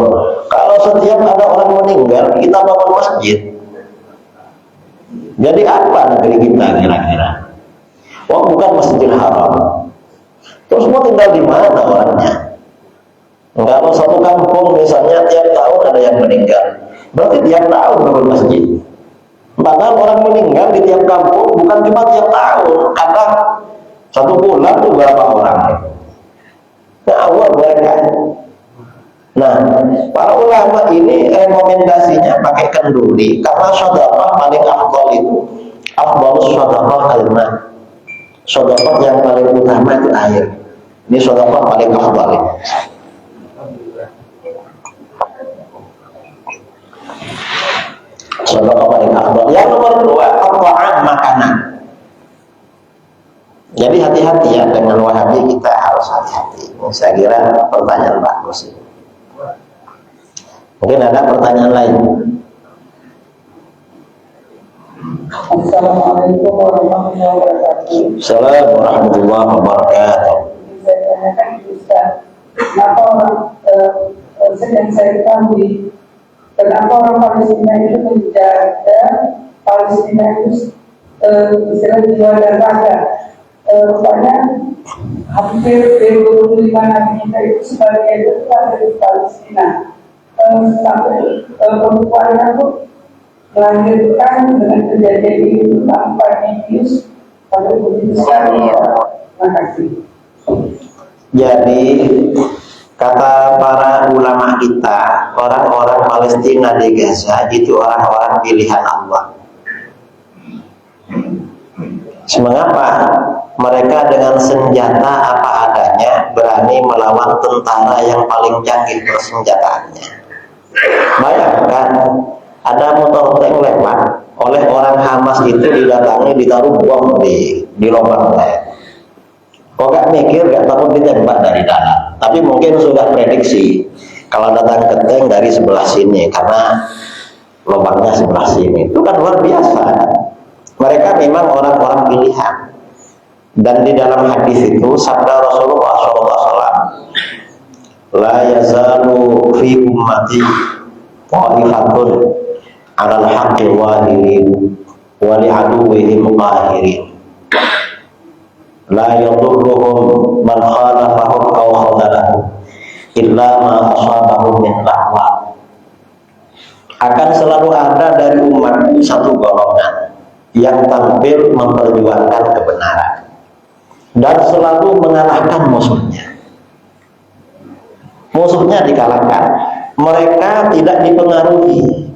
kalau setiap ada orang meninggal kita bangun masjid, jadi apa negeri kita kira-kira? Wah, bukan Masjidil Haram. Terus mau tinggal di mana orangnya? Kalau satu kampung misalnya tiap tahun ada yang meninggal, berarti tiap tahun bangun masjid. Padahal orang meninggal di tiap kampung bukan cuma tiap tahun, kadang satu bulan tuh berapa orang? Nah, Allah mereka. Nah, para ulama ini rekomendasinya pakai kenduri karena sedekah paling afdal itu afdalus sedekah al-ma. Sedekah yang paling utama itu air. Ini sedekah paling afdal. Sedekah paling afdal. Yang nomor 2, at-ta'am, makanan. Jadi hati-hati ya dengan Wahabi, kita harus hati-hati. Saya kira pertanyaan bagus ini. Mungkin ada pertanyaan lain.
Assalamualaikum warahmatullahi wabarakatuh.
Assalamualaikum warahmatullahi wabarakatuh.
Saya tanyakan Ustaz, kenapa orang sedang saya ketahui, kenapa orang Palestina itu menjaga Palestina itu istilah jiwa dan raga. Rupanya hampir 25 nabi kita itu sebagian itu dari Palestina. Sampai perempuannya itu melahirkan dengan kejadian itu tanpa medius pada begitu sekali ya. Terima kasih.
Jadi kata para ulama kita, orang-orang Palestina di Gaza itu orang-orang pilihan Allah. Mengapa? Mereka dengan senjata apa adanya berani melawan tentara yang paling canggih persenjataannya. Bayangkan ada motor tank lewat, oleh orang Hamas itu didatangi, ditaruh bom di lubang lem. Kok gak mikir, gak takut ditembak dari dalam? Tapi mungkin sudah prediksi kalau datang ke tank dari sebelah sini karena lubangnya sebelah sini. Itu kan luar biasa. Mereka memang orang-orang pilihan. Dan di dalam hadis itu sabda Rasulullah SAW, la yazalu fi ummati ta'ifatun 'alal haqqi wahirin wa li'aduwwihim qahirin la yadurruhum man khalafahum aw khadalahum illa ma asabahum min lahwa. Akan selalu ada dari umat satu golongan yang tampil memperjuangkan kebenaran dan selalu mengalahkan musuhnya. Musuhnya dikalahkan. Mereka tidak dipengaruhi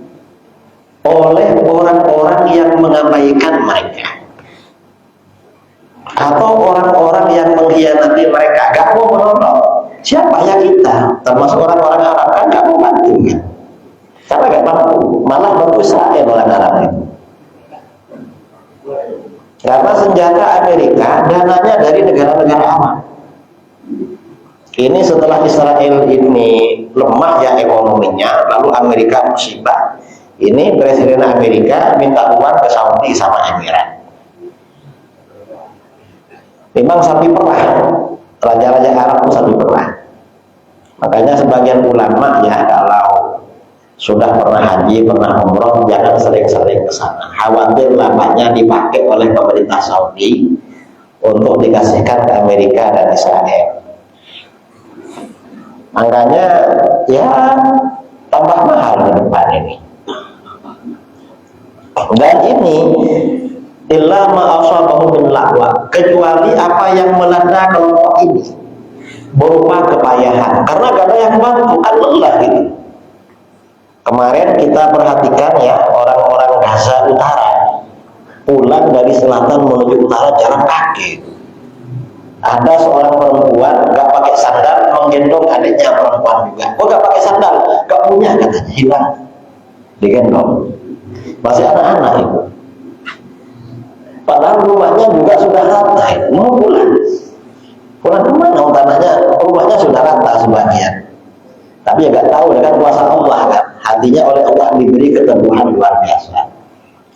oleh orang-orang yang mengabaikan mereka atau orang-orang yang mengkhianati mereka. Gak mau menolong. Siapa ya kita? Termasuk orang-orang Arab kan gak mau bantu kan? Karena gak mampu. Malah bantu Israel orang Arab itu. Karena senjata Amerika dananya dari negara-negara aman. Ini setelah Israel ini lemah ya ekonominya, lalu Amerika musibah. Ini Presiden Amerika minta uang ke Saudi sama Emirat. Memang sapi perah, raja-raja Arab itu sapi perah. Makanya sebagian ulama ya kalau sudah pernah haji, pernah umroh, jangan sering-sering ke sana. Khawatir lamanya dipakai oleh pemerintah Saudi untuk dikasihkan ke Amerika dan Israel. Makanya ya tambah mahal ke depan ini. Dan ini illa ma asabahu min lahwa, kecuali apa yang melanda kelompok ini berupa kepayahan. Karena gak ada yang bantu, kan lelah gitu. Kemarin kita perhatikan ya orang-orang Gaza Utara pulang dari selatan menuju utara jalan kaki. Ada seorang perempuan gak pakai sandal menggendong adiknya perempuan juga. Oh gak pakai sandal, gak punya katanya, hilang, digendong. Masih anak-anak itu. Padahal rumahnya juga sudah rata, mau pulang. Pulang kemana? Tanahnya, rumahnya sudah rata sebagian. Tapi ya gak tahu dengan kuasa Allah kan. artinya oleh Allah diberi keteguhan luar biasa.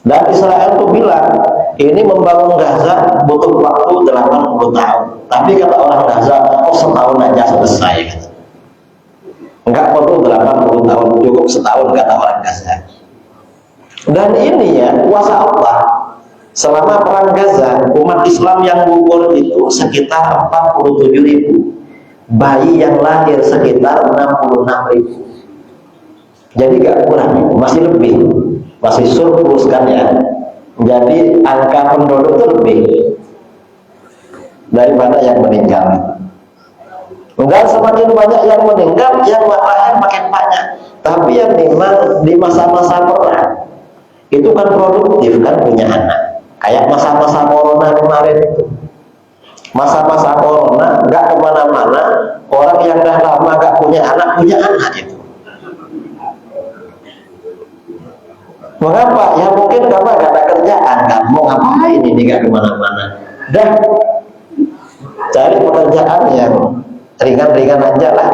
Dan Israel tuh bilang, ini membangun Gaza butuh waktu 80 tahun. Tapi kata orang Gaza, oh setahun aja selesai. Enggak perlu 80 tahun, cukup setahun kata orang Gaza. Dan ini ya, kuasa Allah. Selama perang Gaza, umat Islam yang gugur itu sekitar 47.000. Bayi yang lahir sekitar 66.000. Jadi gak kurang, masih lebih. Masih surplus kan ya. Jadi angka penduduk itu lebih daripada yang meninggal. Dan semakin banyak yang meninggal, yang lahir makin banyak. Tapi yang memang di masa-masa perang itu kan produktif kan, punya anak. Kayak masa-masa corona kemarin itu. Masa-masa corona gak kemana-mana, orang yang dah lama gak punya anak itu. Mengapa? Ya mungkin karena gak ada kerjaan, gak mau ngapain ini, gak kemana-mana. Dan cari pekerjaan yang ringan-ringan aja lah.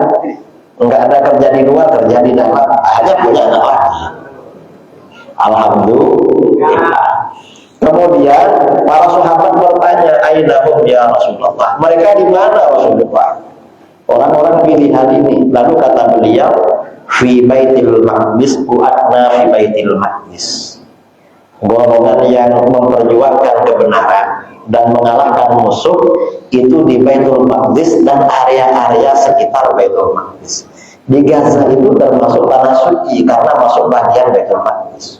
Nggak ada kerja di luar, kerja di dalam. Akhirnya punya anak lagi. Alhamdulillah. Kemudian para sahabat bertanya, "Ainahum ya Rasulullah?" Mereka di mana Rasulullah? Orang-orang pilihan ini. Lalu kata beliau, fi baitil maqdis bu'atna fi baitil maqdis. Golongan yang memperjuangkan kebenaran dan mengalahkan musuh itu di Baitul Maqdis dan area-area sekitar Baitul Maqdis. Di Gaza itu termasuk tanah suci karena masuk bagian Baitul Maqdis.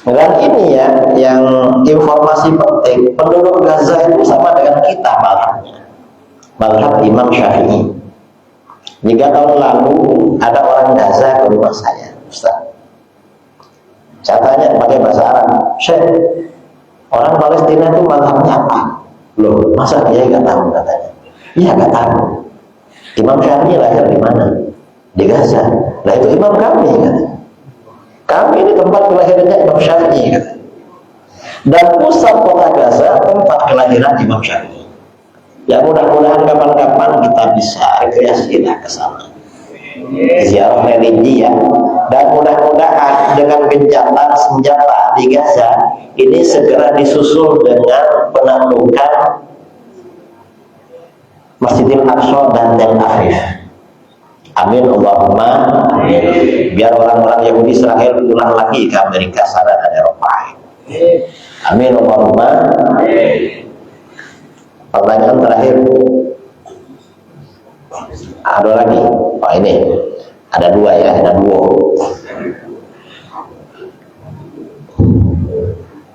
Dan ini ya yang informasi penting, penduduk Gaza itu sama dengan kita mazhabnya. Mazhab Imam Syafi'i. 3 tahun lalu ada orang Gaza ke rumah saya, Ustaz. Saya tanya pakai bahasa Arab, "Syekh, orang Palestina itu mazhabnya apa?" Loh, masa dia nggak tahu katanya? Iya nggak tahu. Imam Syafi'i lahir di mana? Di Gaza. Nah itu imam kami katanya. Kami ini tempat kelahirannya Imam Syafi'i katanya. Dan pusat kota Gaza tempat kelahiran Imam Syafi'i. Ya mudah-mudahan kapan-kapan kita bisa rekreasi lah ke sana, ziarah religi ya. Dan mudah-mudahan dengan gencatan senjata di Gaza ini segera disusul dengan penaklukan Masjidil Aqsa dan Tel Aviv. Amin Allahumma amin. Biar orang-orang Yahudi Israel pulang lagi ke Amerika sana dan Eropa. Amin Allahumma amin. Pertanyaan terakhir, ada lagi? Oh ini ada 2 ya, ada 2.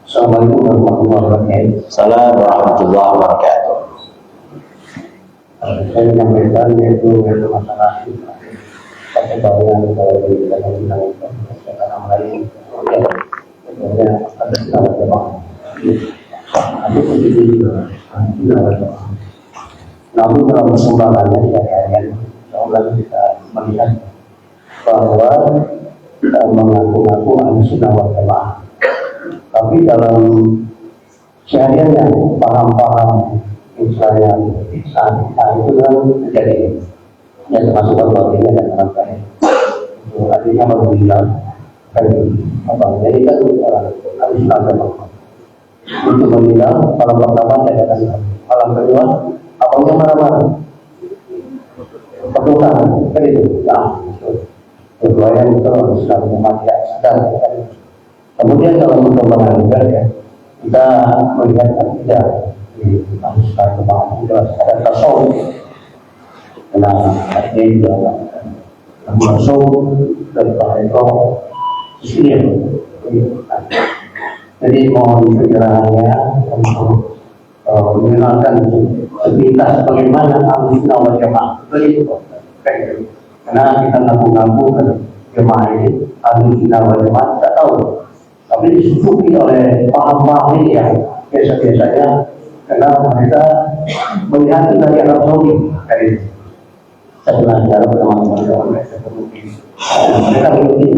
Assalamualaikum warahmatullahi wabarakatuh.
Assalamualaikum warahmatullahi wabarakatuh.
Saya menyampaikan yaitu masalah perkembangan dari undang-undang kesehatan lain, kemudian ada salah jemaah. Ada posisi juga, namun dalam perkembangannya kayaknya seolah kita melihat bahwa mengaku-ngaku Ahlussunnah wal Jamaah, tapi dalam sehariannya paham-paham misalnya ihsan itu kan terjadi ya, termasuk batinnya dan rangkaian itu artinya baru bilang jadi kan Ahlussunnah wal Jamaah untuk membilang malam pertama saya akan malam kedua apanya mana-mana perlukan kan itu ya keduanya itu sudah memati sadar. Kemudian kalau perkembangan juga ya kita melihat tidak di Ahlussunnah wal Jamaah juga ada tasawuf. Karena artinya juga tasawuf dan tarekat Islam. Jadi mohon segeraannya untuk mengenalkan sepintas bagaimana Ahlussunnah wal Jamaah itu. Karena kita ngaku-ngaku kan jemaah ini Ahlussunnah wal Jamaah tidak tahu, tapi disusupi oleh paham-paham ini yang biasa-biasanya karena mereka melihat dari Arab Saudi dari saya belajar bersama-sama mereka mereka mengikuti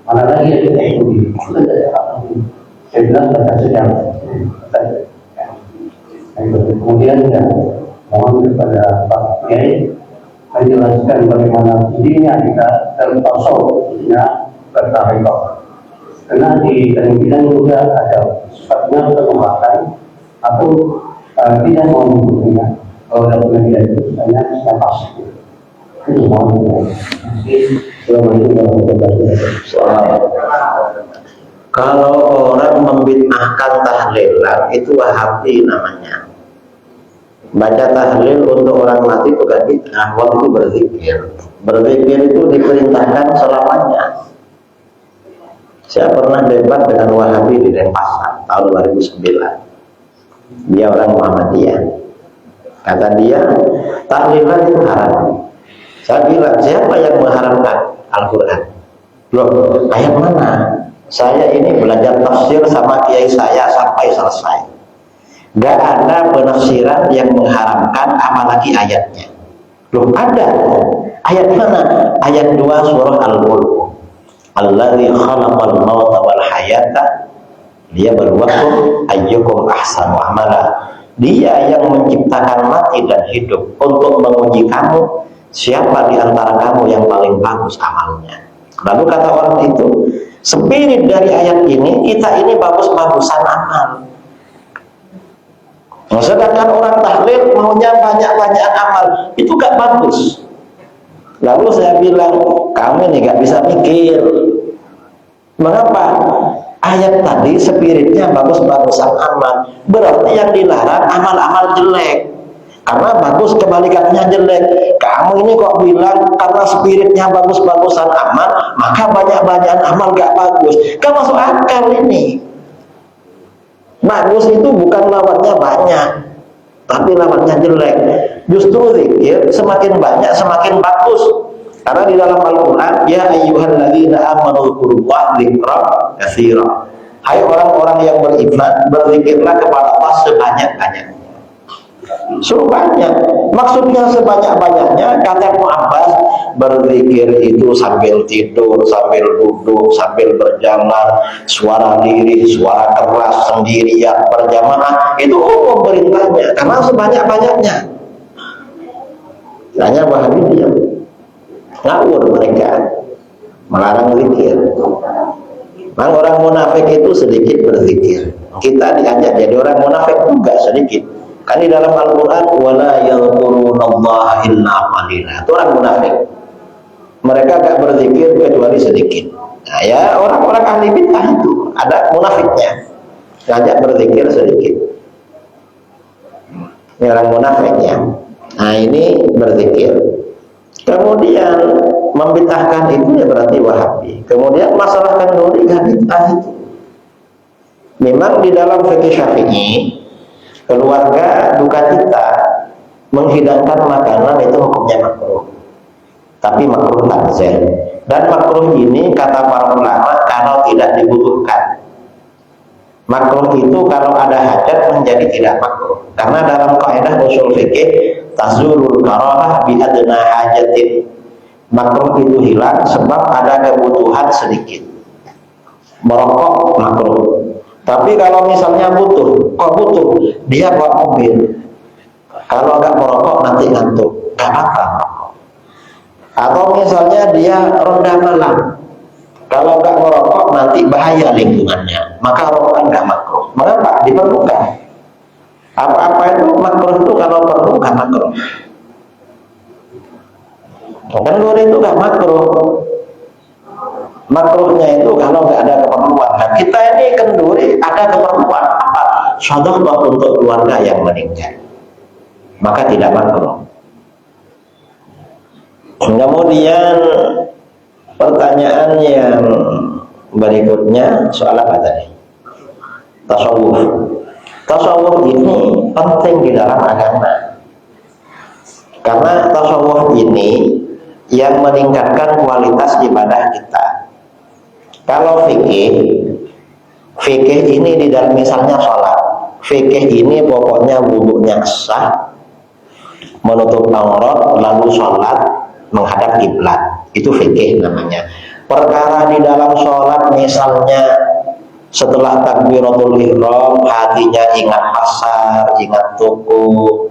mana lagi yang kita ikuti itu dari Arab Saudi. Saya bilang baca sejarah. Kemudian ya mohon kepada Pak Kiai menjelaskan bagaimana dirinya kita terpasok bertarekah. Karena di kemungkinan juga ada sifatnya penolakan atau tidak mau mengikutinya. Kalau dalam media itu hanya pasti. Itu mau.
Kalau orang membid'ahkan tahlilan itu Wahabi namanya. Baca tahlil untuk orang mati itu bukan bid'ah, waktu itu berzikir. Berzikir itu diperintahkan selamanya. Saya pernah debat dengan Wahabi di Denpasar tahun 2009. Dia orang Muhammadiyah. Kata dia, tahlilan itu haram. Saya bilang, siapa yang mengharamkan? Al-Quran. Loh, ayat mana? Saya ini belajar tafsir sama kiai saya sampai selesai. Gak ada penafsiran yang mengharamkan, apalagi ayatnya. Loh, ada. Ayat mana? Ayat 2 surah Al-Mulk. Alladzi khalaqal mauta wal hayata liyabluwakum ayyukum ahsanu amala. Dia yang menciptakan mati dan hidup untuk menguji kamu siapa di antara kamu yang paling bagus amalnya. Lalu kata orang itu, spirit dari ayat ini, kita ini bagus-bagusan amal. Sedangkan orang tahlil maunya banyak-banyak amal, itu gak bagus. Lalu saya bilang, kamu ini gak bisa mikir. Mengapa? Ayat tadi spiritnya bagus-bagusan amal, berarti yang dilarang amal-amal jelek. Karena bagus kebalikannya jelek. Kamu ini kok bilang karena spiritnya bagus-bagusan amal, maka banyak-banyak amal gak bagus. Gak masuk akal ini. Bagus itu bukan lawannya banyak, tapi lawannya jelek. Justru zikir semakin banyak semakin bagus. Karena di dalam Al-Quran, ya ayyuhalladzina amanu dzkurullaha dzikran katsira. Hai orang-orang yang beriman, berzikirlah kepada Allah sebanyak-banyaknya. Suruh banyak. Maksudnya sebanyak-banyaknya, kata Ibnu Abbas, berzikir itu sambil tidur, sambil duduk, sambil berjalan, suara lirih, suara keras, sendirian, berjamaah, itu umum perintahnya, karena sebanyak-banyaknya. Hanya Wahabi diam. Ngawur mereka, melarang zikir. Memang orang munafik itu sedikit berzikir. Kita diajak jadi orang munafik juga sedikit. Kan di dalam Al-Quran, wala yadhkurunallaha illa qalila. Itu orang munafik. Mereka gak berzikir kecuali sedikit. Nah ya, orang-orang ahli bid'ah itu ada munafiknya, ngajak berzikir sedikit. Ini orang munafiknya. Nah ini berzikir. Kemudian membid'ahkan itu ya berarti Wahabi. Kemudian masalah kenduri gak bid'ah itu. Memang di dalam fikih Syafi'i, keluarga duka cita menghidangkan makanan itu hukumnya makruh. Tapi makruh tanzil. Dan makruh ini kata para ulama kalau tidak dibutuhkan. Makruh itu kalau ada hajat menjadi tidak makruh. Karena dalam kaidah usul fikih, tazulul karahah bi adna hajatin. Makruh itu hilang sebab ada kebutuhan sedikit. Merokok makruh. Tapi kalau misalnya butuh, kok butuh? Dia bawa mobil. Kalau nggak merokok nanti ngantuk, nggak apa-apa merokok. Atau misalnya dia ronda malam. Kalau nggak merokok nanti bahaya lingkungannya, maka rokok nggak makruh. Mengapa? Diperlukan. Apa-apa itu makruh itu kalau perlu nggak makruh. Kenduri itu nggak makruh. Makruhnya itu kalau nggak ada keperluan. Nah kita ini kenduri ada keperluan apa? Sedekah untuk keluarga yang meninggal, maka tidak makruh. Kemudian pertanyaan yang berikutnya soal apa tadi? Tasawuf. Tasawuf ini penting di dalam agama. Karena tasawuf ini yang meningkatkan kualitas ibadah kita. Kalau fikih ini di dalam misalnya sholat, fikih ini pokoknya wudhunya sah, menutup aurat, lalu sholat menghadap kiblat, itu fikih namanya. Perkara di dalam sholat misalnya setelah takbiratul ihram hatinya ingat pasar, ingat toko,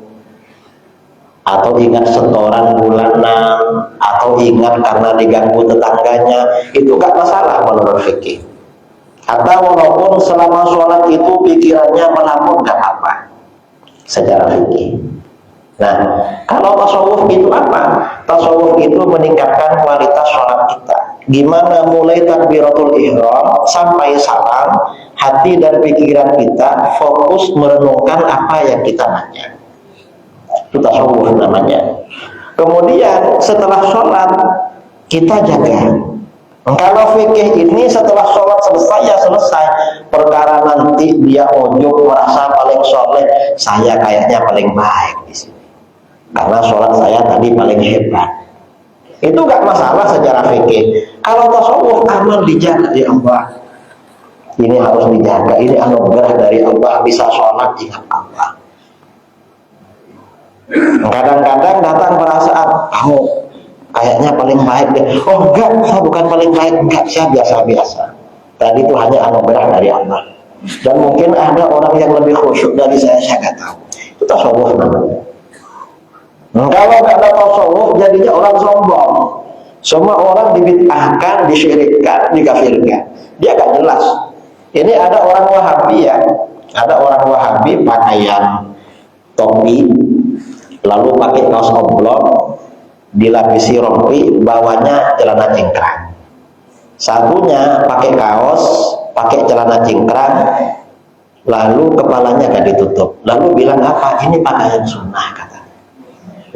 atau ingat setoran bulanan, atau ingat karena diganggu tetangganya, itu gak masalah menurut fikih. Atau walaupun selama sholat itu pikirannya melamun, gak apa secara fikih. Nah, kalau tasawuf itu apa? Tasawuf itu meningkatkan kualitas sholat kita. Gimana mulai takbiratul ihram sampai salam, hati dan pikiran kita fokus merenungkan apa yang kita baca. Itu tasawuf namanya. Kemudian setelah sholat kita jaga. Kalau fikih ini setelah sholat selesai ya selesai. Perkara nanti dia ujub merasa paling soleh, saya kayaknya paling baik di sini karena sholat saya tadi paling hebat. Itu gak masalah secara fikih. Kalau tasawuf aman dijaga ya Allah. Ini harus dijaga. Ini anugerah dari Allah, bisa sholat ingat Allah. Kadang-kadang datang perasaan, kamu kayaknya paling baik deh. Oh enggak, saya bukan paling baik, enggak, saya biasa-biasa. Tadi itu hanya anugerah dari Allah. Dan mungkin ada orang yang lebih khusyuk dari saya nggak tahu. Itu tasawuf namanya. Kalau nggak ada tasawuf, jadinya orang sombong. Semua orang dibid'ahkan, disyirikkan, dikafirkan. Dia nggak jelas. Ini ada orang Wahabi ya, ada orang Wahabi pakaian topi, lalu pakai kaos oblong, dilapisi rompi, bawahnya celana cingkrang. Satunya pakai kaos, pakai celana cingkrang, lalu kepalanya gak ditutup. Lalu bilang apa? Ini pakaian sunnah kata.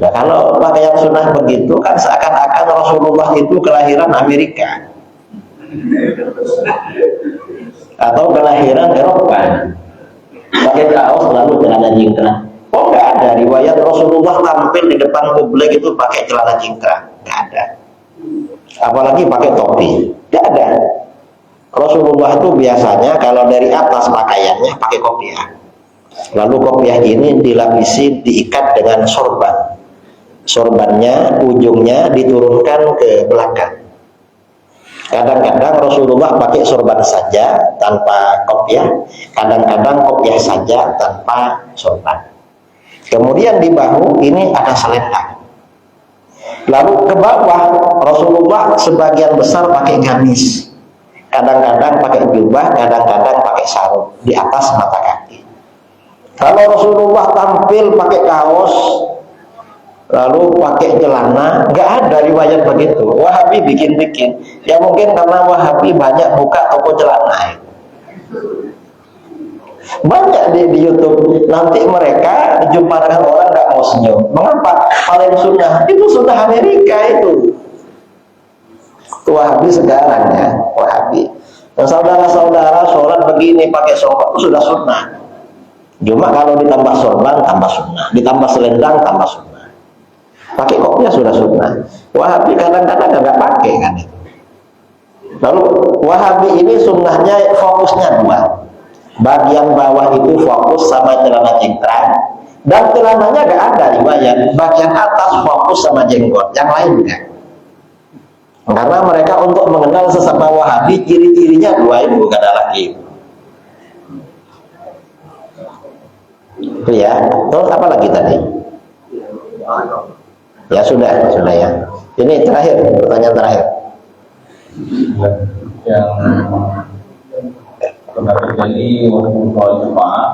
Nah, kalau pakaian sunnah begitu kan seakan-akan Rasulullah itu kelahiran Amerika atau kelahiran Eropa. Pakai kaos lalu celana cingkrang. Oh nggak ada riwayat Rasulullah tampil di depan publik itu pakai celana cingkrang, nggak ada. Apalagi pakai topi, nggak ada. Rasulullah itu biasanya kalau dari atas pakaiannya pakai kopiah, lalu kopiah ini dilapisi, diikat dengan sorban. Sorbannya ujungnya diturunkan ke belakang. Kadang-kadang Rasulullah pakai sorban saja tanpa kopiah, kadang-kadang kopiah saja tanpa sorban. Kemudian di bahu ini ada selendang. Lalu ke bawah Rasulullah sebagian besar pakai gamis. Kadang-kadang pakai jubah, kadang-kadang pakai sarung di atas mata kaki. Kalau Rasulullah tampil pakai kaos, lalu pakai celana, nggak ada riwayat begitu. Wahabi bikin-bikin. Ya mungkin karena Wahabi banyak buka toko celana. Banyak di YouTube. Nanti mereka jumpa dengan orang nggak mau senyum. Mengapa? Paling sunnah. Itu sunnah Amerika itu. Wahabi sekarang ya, Wahabi. Dan saudara-saudara sholat begini pakai sorban itu sudah sunnah. Cuma kalau ditambah sorban tambah sunnah, ditambah selendang tambah sunnah. Pakai kopiah sudah sunnah. Wahabi kadang-kadang nggak pakai kan itu. Lalu Wahabi ini sunnahnya fokusnya dua. Bagian bawah itu fokus sama celana cingkrang, dan celananya nggak ada riwayat. Bagian atas fokus sama jenggot, yang lain enggak. Karena mereka untuk mengenal sesama Wahabi ciri-cirinya dua itu, gak ada lagi. Itu ya. Terus apa lagi tadi? Ya sudah ya. Ini terakhir, pertanyaan terakhir.
Yang pernah terjadi waktu sholat Jumat,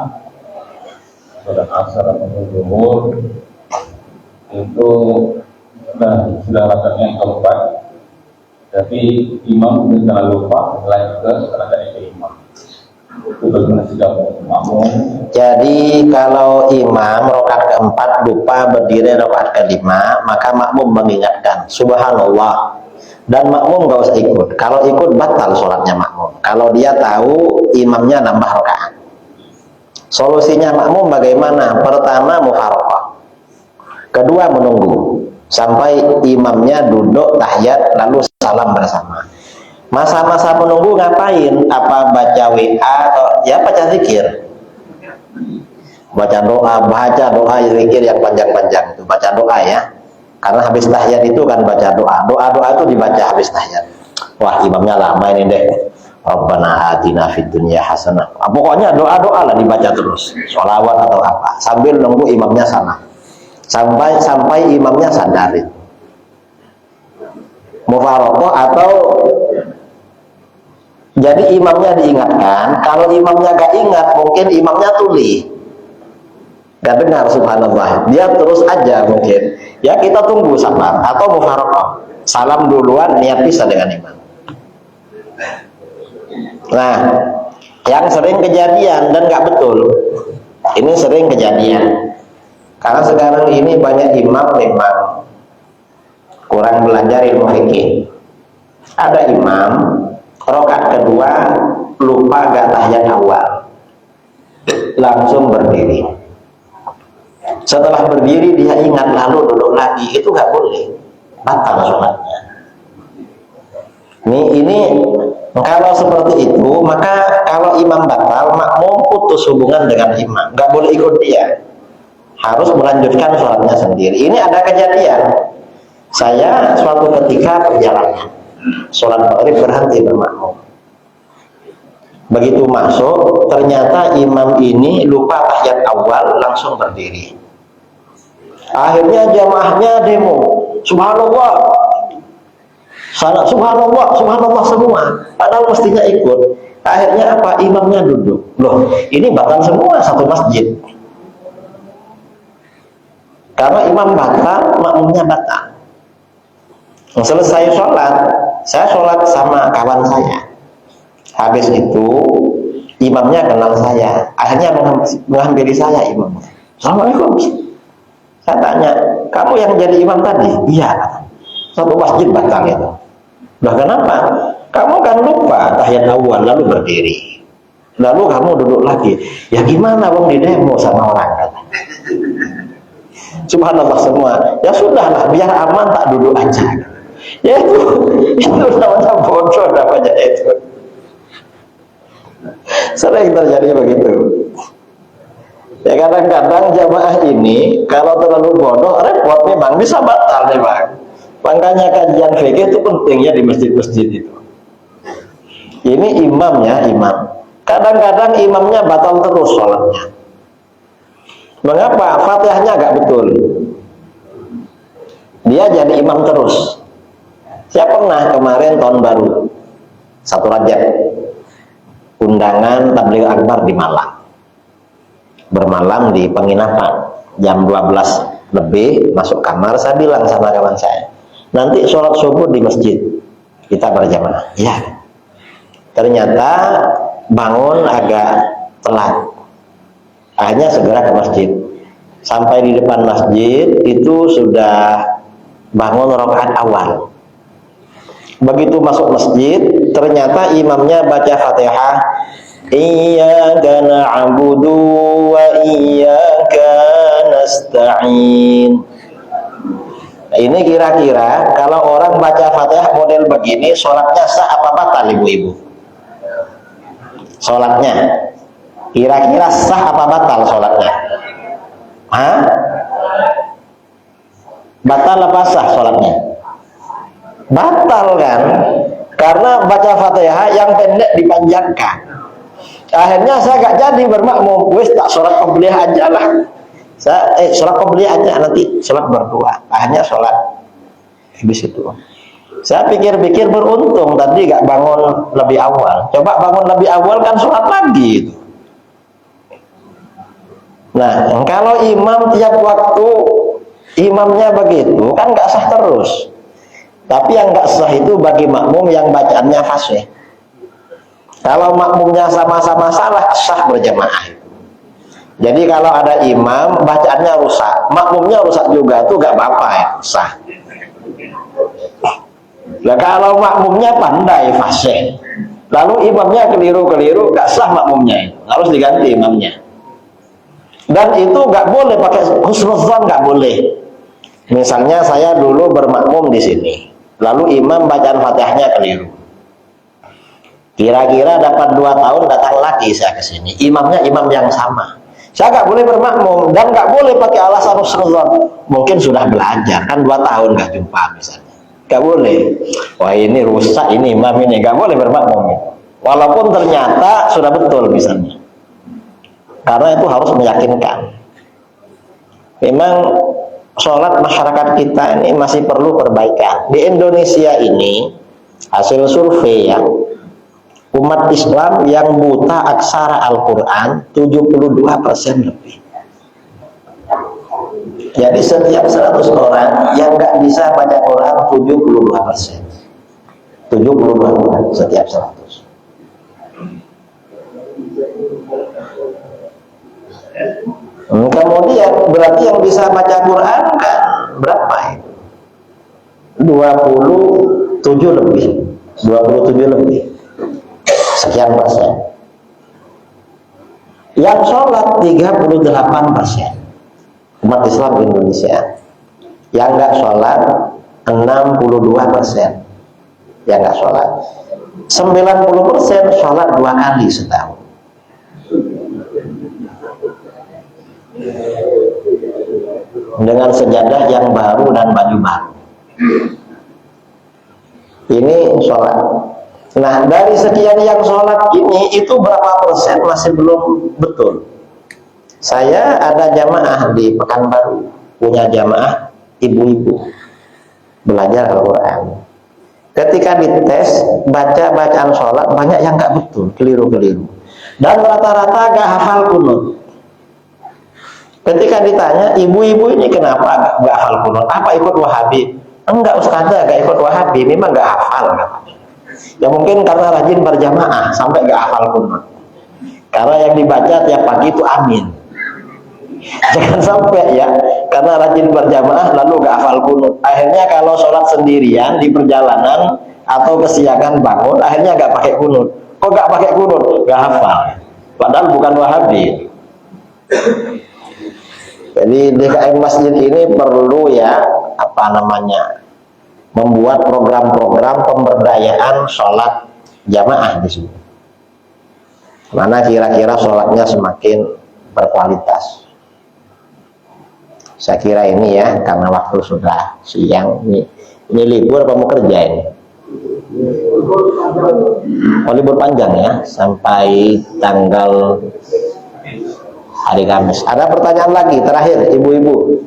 sholat asar atau zuhur, itu sudah rakaat yang keempat, tapi imam tidak lupa lanjut setelah dari imam. Itu bagaimana sikap makmum?
Jadi kalau imam rakaat keempat lupa berdiri rakaat kelima, maka makmum mengingatkan subhanallah, dan makmum gak usah ikut. Kalau ikut batal sholatnya makmum. Kalau dia tahu imamnya nambah rakaat. Solusinya makmum bagaimana? Pertama mufaraqah, kedua menunggu sampai imamnya duduk tahiyat lalu salam bersama. Masa-masa menunggu ngapain? Apa baca WA atau ya baca zikir, baca doa zikir yang panjang-panjang itu, baca doa ya. Karena habis tahiyat itu kan baca doa itu dibaca habis tahiyat. Wah imamnya lama ini deh. Rabbana atina fid dunya hasanah. Pokoknya doa-doa lah dibaca terus, sholawat atau apa, sambil nunggu imamnya salam. sampai imamnya sadar itu. Mufaroqah atau jadi imamnya diingatkan, kalau imamnya gak ingat mungkin imamnya tuli, gak dengar, subhanallah, dia terus aja mungkin, ya kita tunggu sabar, atau mufaroqah, salam duluan, niat pisah dengan imam. Nah, yang sering kejadian dan gak betul, ini sering kejadian karena sekarang ini banyak imam memang kurang belajar ilmu fikih. Ada imam rakaat kedua lupa gak tahiyat awal, langsung berdiri. Setelah berdiri dia ingat lalu duduk lagi, itu gak boleh, batal sholatnya. Ini kalau seperti itu, maka kalau imam batal, makmum putus hubungan dengan imam, gak boleh ikut dia, harus melanjutkan sholatnya sendiri. Ini ada kejadian, saya suatu ketika perjalanan sholat maghrib berhenti bermakmum. Begitu masuk, ternyata imam ini lupa tahiyat awal, langsung berdiri. Akhirnya jamaahnya demo, subhanallah, subhanallah, subhanallah semua, padahal mestinya ikut. Akhirnya apa? Imamnya duduk. Loh, ini batal semua satu masjid. Karena imam batal, makmumnya batal. Selesai sholat, saya sholat sama kawan saya. Habis itu imamnya kenal saya, akhirnya menghampiri saya imamnya. Assalamualaikum. Saya tanya, kamu yang jadi imam tadi? Iya. Satu masjid batal itu. Nah kenapa? Kamu kan lupa tahiyat awal lalu berdiri, lalu kamu duduk lagi. Ya gimana bang, di demo sama orang kata. Subhanallah semua. Ya sudahlah, biar aman tak duduk aja. Ya itu namanya bodoh namanya itu. Sering terjadi begitu. Ya kadang-kadang jamaah ini kalau terlalu bodoh repot memang, bisa batal memang. Makanya kajian fikih itu penting ya di masjid-masjid itu. Ini imamnya imam. Kadang-kadang imamnya batal terus sholatnya. Mengapa? Fatihahnya agak betul. Dia jadi imam terus. Saya pernah kemarin tahun baru 1 Rajab undangan tabligh akbar di Malang. Bermalam di penginapan, jam 12 lebih masuk kamar, saya bilang sama kawan saya, nanti sholat subuh di masjid kita berjamaah. Ya, ternyata bangun agak telat, akhirnya segera ke masjid. Sampai di depan masjid itu sudah bangun rakaat awal. Begitu masuk masjid, ternyata imamnya baca Fatihah, iyyaka na'budu wa iyyaka nasta'in. Nah, ini kira-kira kalau orang baca Fatihah model begini, sholatnya sah apa batal ibu-ibu? Sholatnya kira-kira sah apa batal sholatnya? Hah? Batal apa sah sholatnya? Batal kan? Karena baca Fatihah yang pendek dipanjangkan. Akhirnya saya gak jadi bermakmum, wes tak sholat qobliyah aja lah. Saya sholat qobliyah aja, nanti sholat berdua. Akhirnya sholat habis itu. Saya pikir-pikir beruntung tadi gak bangun lebih awal. Coba bangun lebih awal kan sholat lagi. Nah, kalau imam tiap waktu imamnya begitu kan gak sah terus. Tapi yang gak sah itu bagi makmum yang bacaannya fasih. Kalau makmumnya sama-sama salah, sah berjamaah. Jadi kalau ada imam bacaannya rusak, makmumnya rusak juga, itu gak apa-apa ya, sah. Nah kalau makmumnya pandai fasih, lalu imamnya keliru-keliru, gak sah makmumnya, harus diganti imamnya. Dan itu gak boleh pakai husnuzan, gak boleh. Misalnya saya dulu bermakmum di sini, lalu imam bacaan Fatihahnya keliru. Kira-kira dapat 2 tahun datang lagi saya ke sini, imamnya imam yang sama. Saya nggak boleh bermakmum dan nggak boleh pakai alasan husnuzan. Mungkin sudah belajar kan 2 tahun nggak jumpa misalnya, nggak boleh. Wah ini rusak ini imam ini, nggak boleh bermakmum. Walaupun ternyata sudah betul misalnya, karena itu harus meyakinkan. Memang sholat masyarakat kita ini masih perlu perbaikan. Di Indonesia ini hasil survei ya, umat Islam yang buta aksara Al-Quran 72% lebih. Jadi setiap 100 orang yang nggak bisa baca Quran 72%. 72 orang setiap 100. Kemudian berarti yang bisa baca Quran kan berapa itu? 27 lebih. 27 lebih. Sekian persen. Yang sholat 38%. Umat Islam di Indonesia. Yang nggak sholat 62%. Yang nggak sholat. 90% sholat 2 kali setahun. Dengan sejadah yang baru dan baju baru. Ini sholat. Nah, dari sekian yang sholat ini, itu berapa persen masih belum betul. Saya ada jamaah di Pekanbaru, punya jamaah ibu-ibu belajar Al-Quran. Ketika dites baca bacaan sholat banyak yang nggak betul, keliru-keliru, dan rata-rata nggak hafal kunut. Ketika ditanya, ibu-ibu ini kenapa nggak hafal kunut? Apa ikut Wahabi? Enggak ustazah, nggak ikut Wahabi, memang nggak hafal. Ya mungkin karena rajin berjamaah sampai nggak hafal kunut. Karena yang dibaca tiap pagi itu amin. Jangan sampai ya, karena rajin berjamaah lalu nggak hafal kunut. Akhirnya kalau sholat sendirian di perjalanan atau kesiangan bangun, akhirnya nggak pakai kunut. Kok nggak pakai kunut? Nggak hafal. Padahal bukan Wahabi. Jadi DKM Masjid ini perlu ya, membuat program-program pemberdayaan sholat jamaah di sini. Mana kira-kira sholatnya semakin berkualitas. Saya kira ini ya, karena waktu sudah siang. Ini libur apa mau kerja ini? Oh, libur panjang ya, sampai tanggal hari Kamis. Ada pertanyaan lagi terakhir, ibu-ibu?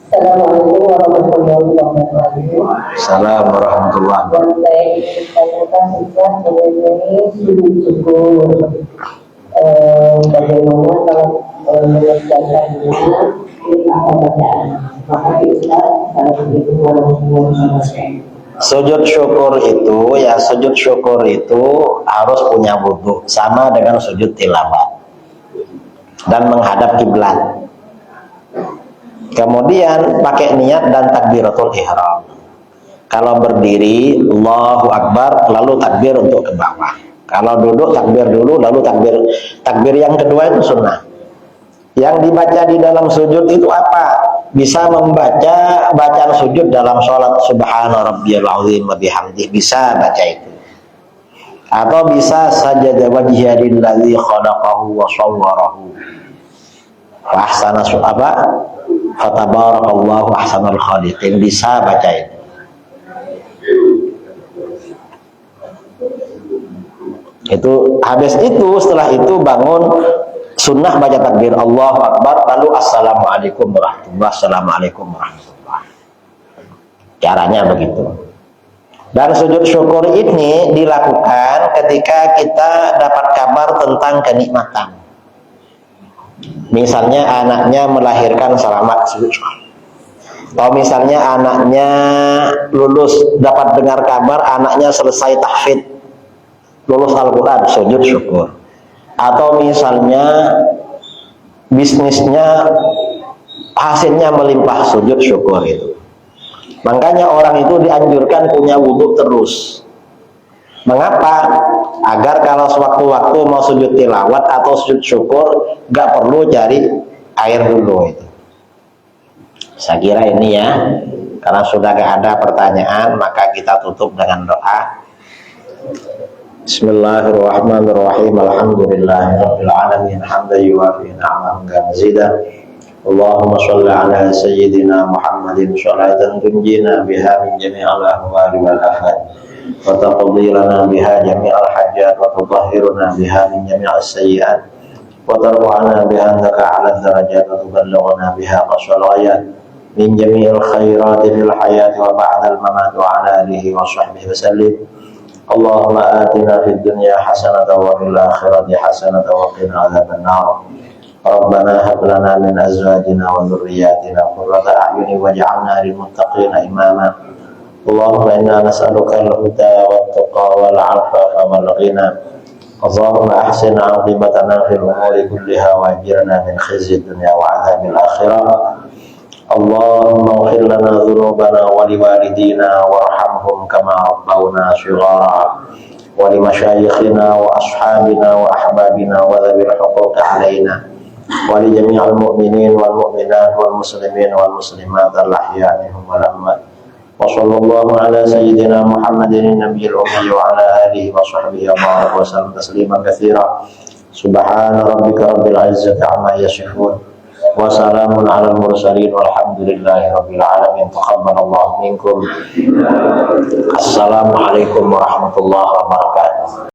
Assalamualaikum warahmatullahi wabarakatuh.
Assalamualaikum warahmatullahi wabarakatuh.
Bagaimana kalau mengerjakannya apa bacaan? Maka Islam kalau begitu warahmatullahi wabarakatuh.
Sujud syukur itu harus punya wudhu, sama dengan sujud tilawat, dan menghadap kiblat. Kemudian pakai niat dan takbiratul ihram. Kalau berdiri, Allahu Akbar, lalu takbir untuk ke bawah. Kalau duduk, takbir dulu, lalu takbir yang kedua itu sunnah. Yang dibaca di dalam sujud itu apa? Bisa membaca bacaan sujud dalam sholat subhana rabbiyal azim wa bihamdih, bisa baca itu. Atau bisa sajada wajhiya lillazi khalaqahu wa shawwarahu wa ahsana fatabarakallahu ahsanul khaliqin, bisa baca itu. Itu habis itu, setelah itu bangun, sunnah baca takbir Allahu Akbar, lalu assalamualaikum warahmatullahi, assalamualaikum warahmatullahi. Caranya begitu. Dan sujud syukur ini dilakukan ketika kita dapat kabar tentang kenikmatan. Misalnya anaknya melahirkan selamat, sujud syukur. Atau misalnya anaknya lulus, dapat dengar kabar anaknya selesai tahfidz, lulus Al-Quran, sujud syukur. Atau misalnya bisnisnya hasilnya melimpah, sujud syukur itu. Makanya orang itu dianjurkan punya wudhu terus. Mengapa? Agar kalau sewaktu-waktu mau sujud tilawat atau sujud syukur, gak perlu cari air dulu itu. Saya kira ini ya, karena sudah gak ada pertanyaan, maka kita tutup dengan doa. Bismillahirrahmanirrahim. Alhamdulillahirabbil alamin. Hamdan yuwafi ni'amahu wa mazidah. Allahumma shalli ala sayyidina Muhammadin sholatan tunjina biha min jami'il ahwali wal afat. وتقضي لنا بها جميع الحاجات وتطهرنا بها من جميع السيئات وترفعنا بها عندك أعلى الدرجات وتبلغنا بها أقصى الغايات من جميع الخيرات في الحياة وبعد الممات وعلى آله وصحبه وسلم. اللهم آتنا في الدنيا حسنة وفي الآخرة حسنة وقنا عذاب النار. ربنا هب لنا من أزواجنا وذرياتنا قرة أعين واجعلنا للمتقين إماما. اللهم إنا نسألك الهدى والتقى والعفاف والغنى. اللهم أحسن عاقبتنا في الأمور كلها وأجرنا من خزي الدنيا وعذاب الآخرة. اللهم اغفر لنا ذنوبنا ولوالدينا وارحمهم كما ربونا صغارا ولمشايخنا وأصحابنا وأحبابنا وذوي الحقوق علينا ولجميع المؤمنين والمؤمنات والمسلمين والمسلمات الأحياء منهم والأموات. وصلى الله على سيدنا محمد النبي الأمي وعلى آله وصحبه وبارك وسلم تسليما كثيرا. سبحان ربك رب العزة عما يصفون وسلام على المرسلين والحمد لله رب العالمين. تقبل الله منكم. السلام عليكم ورحمة الله وبركاته.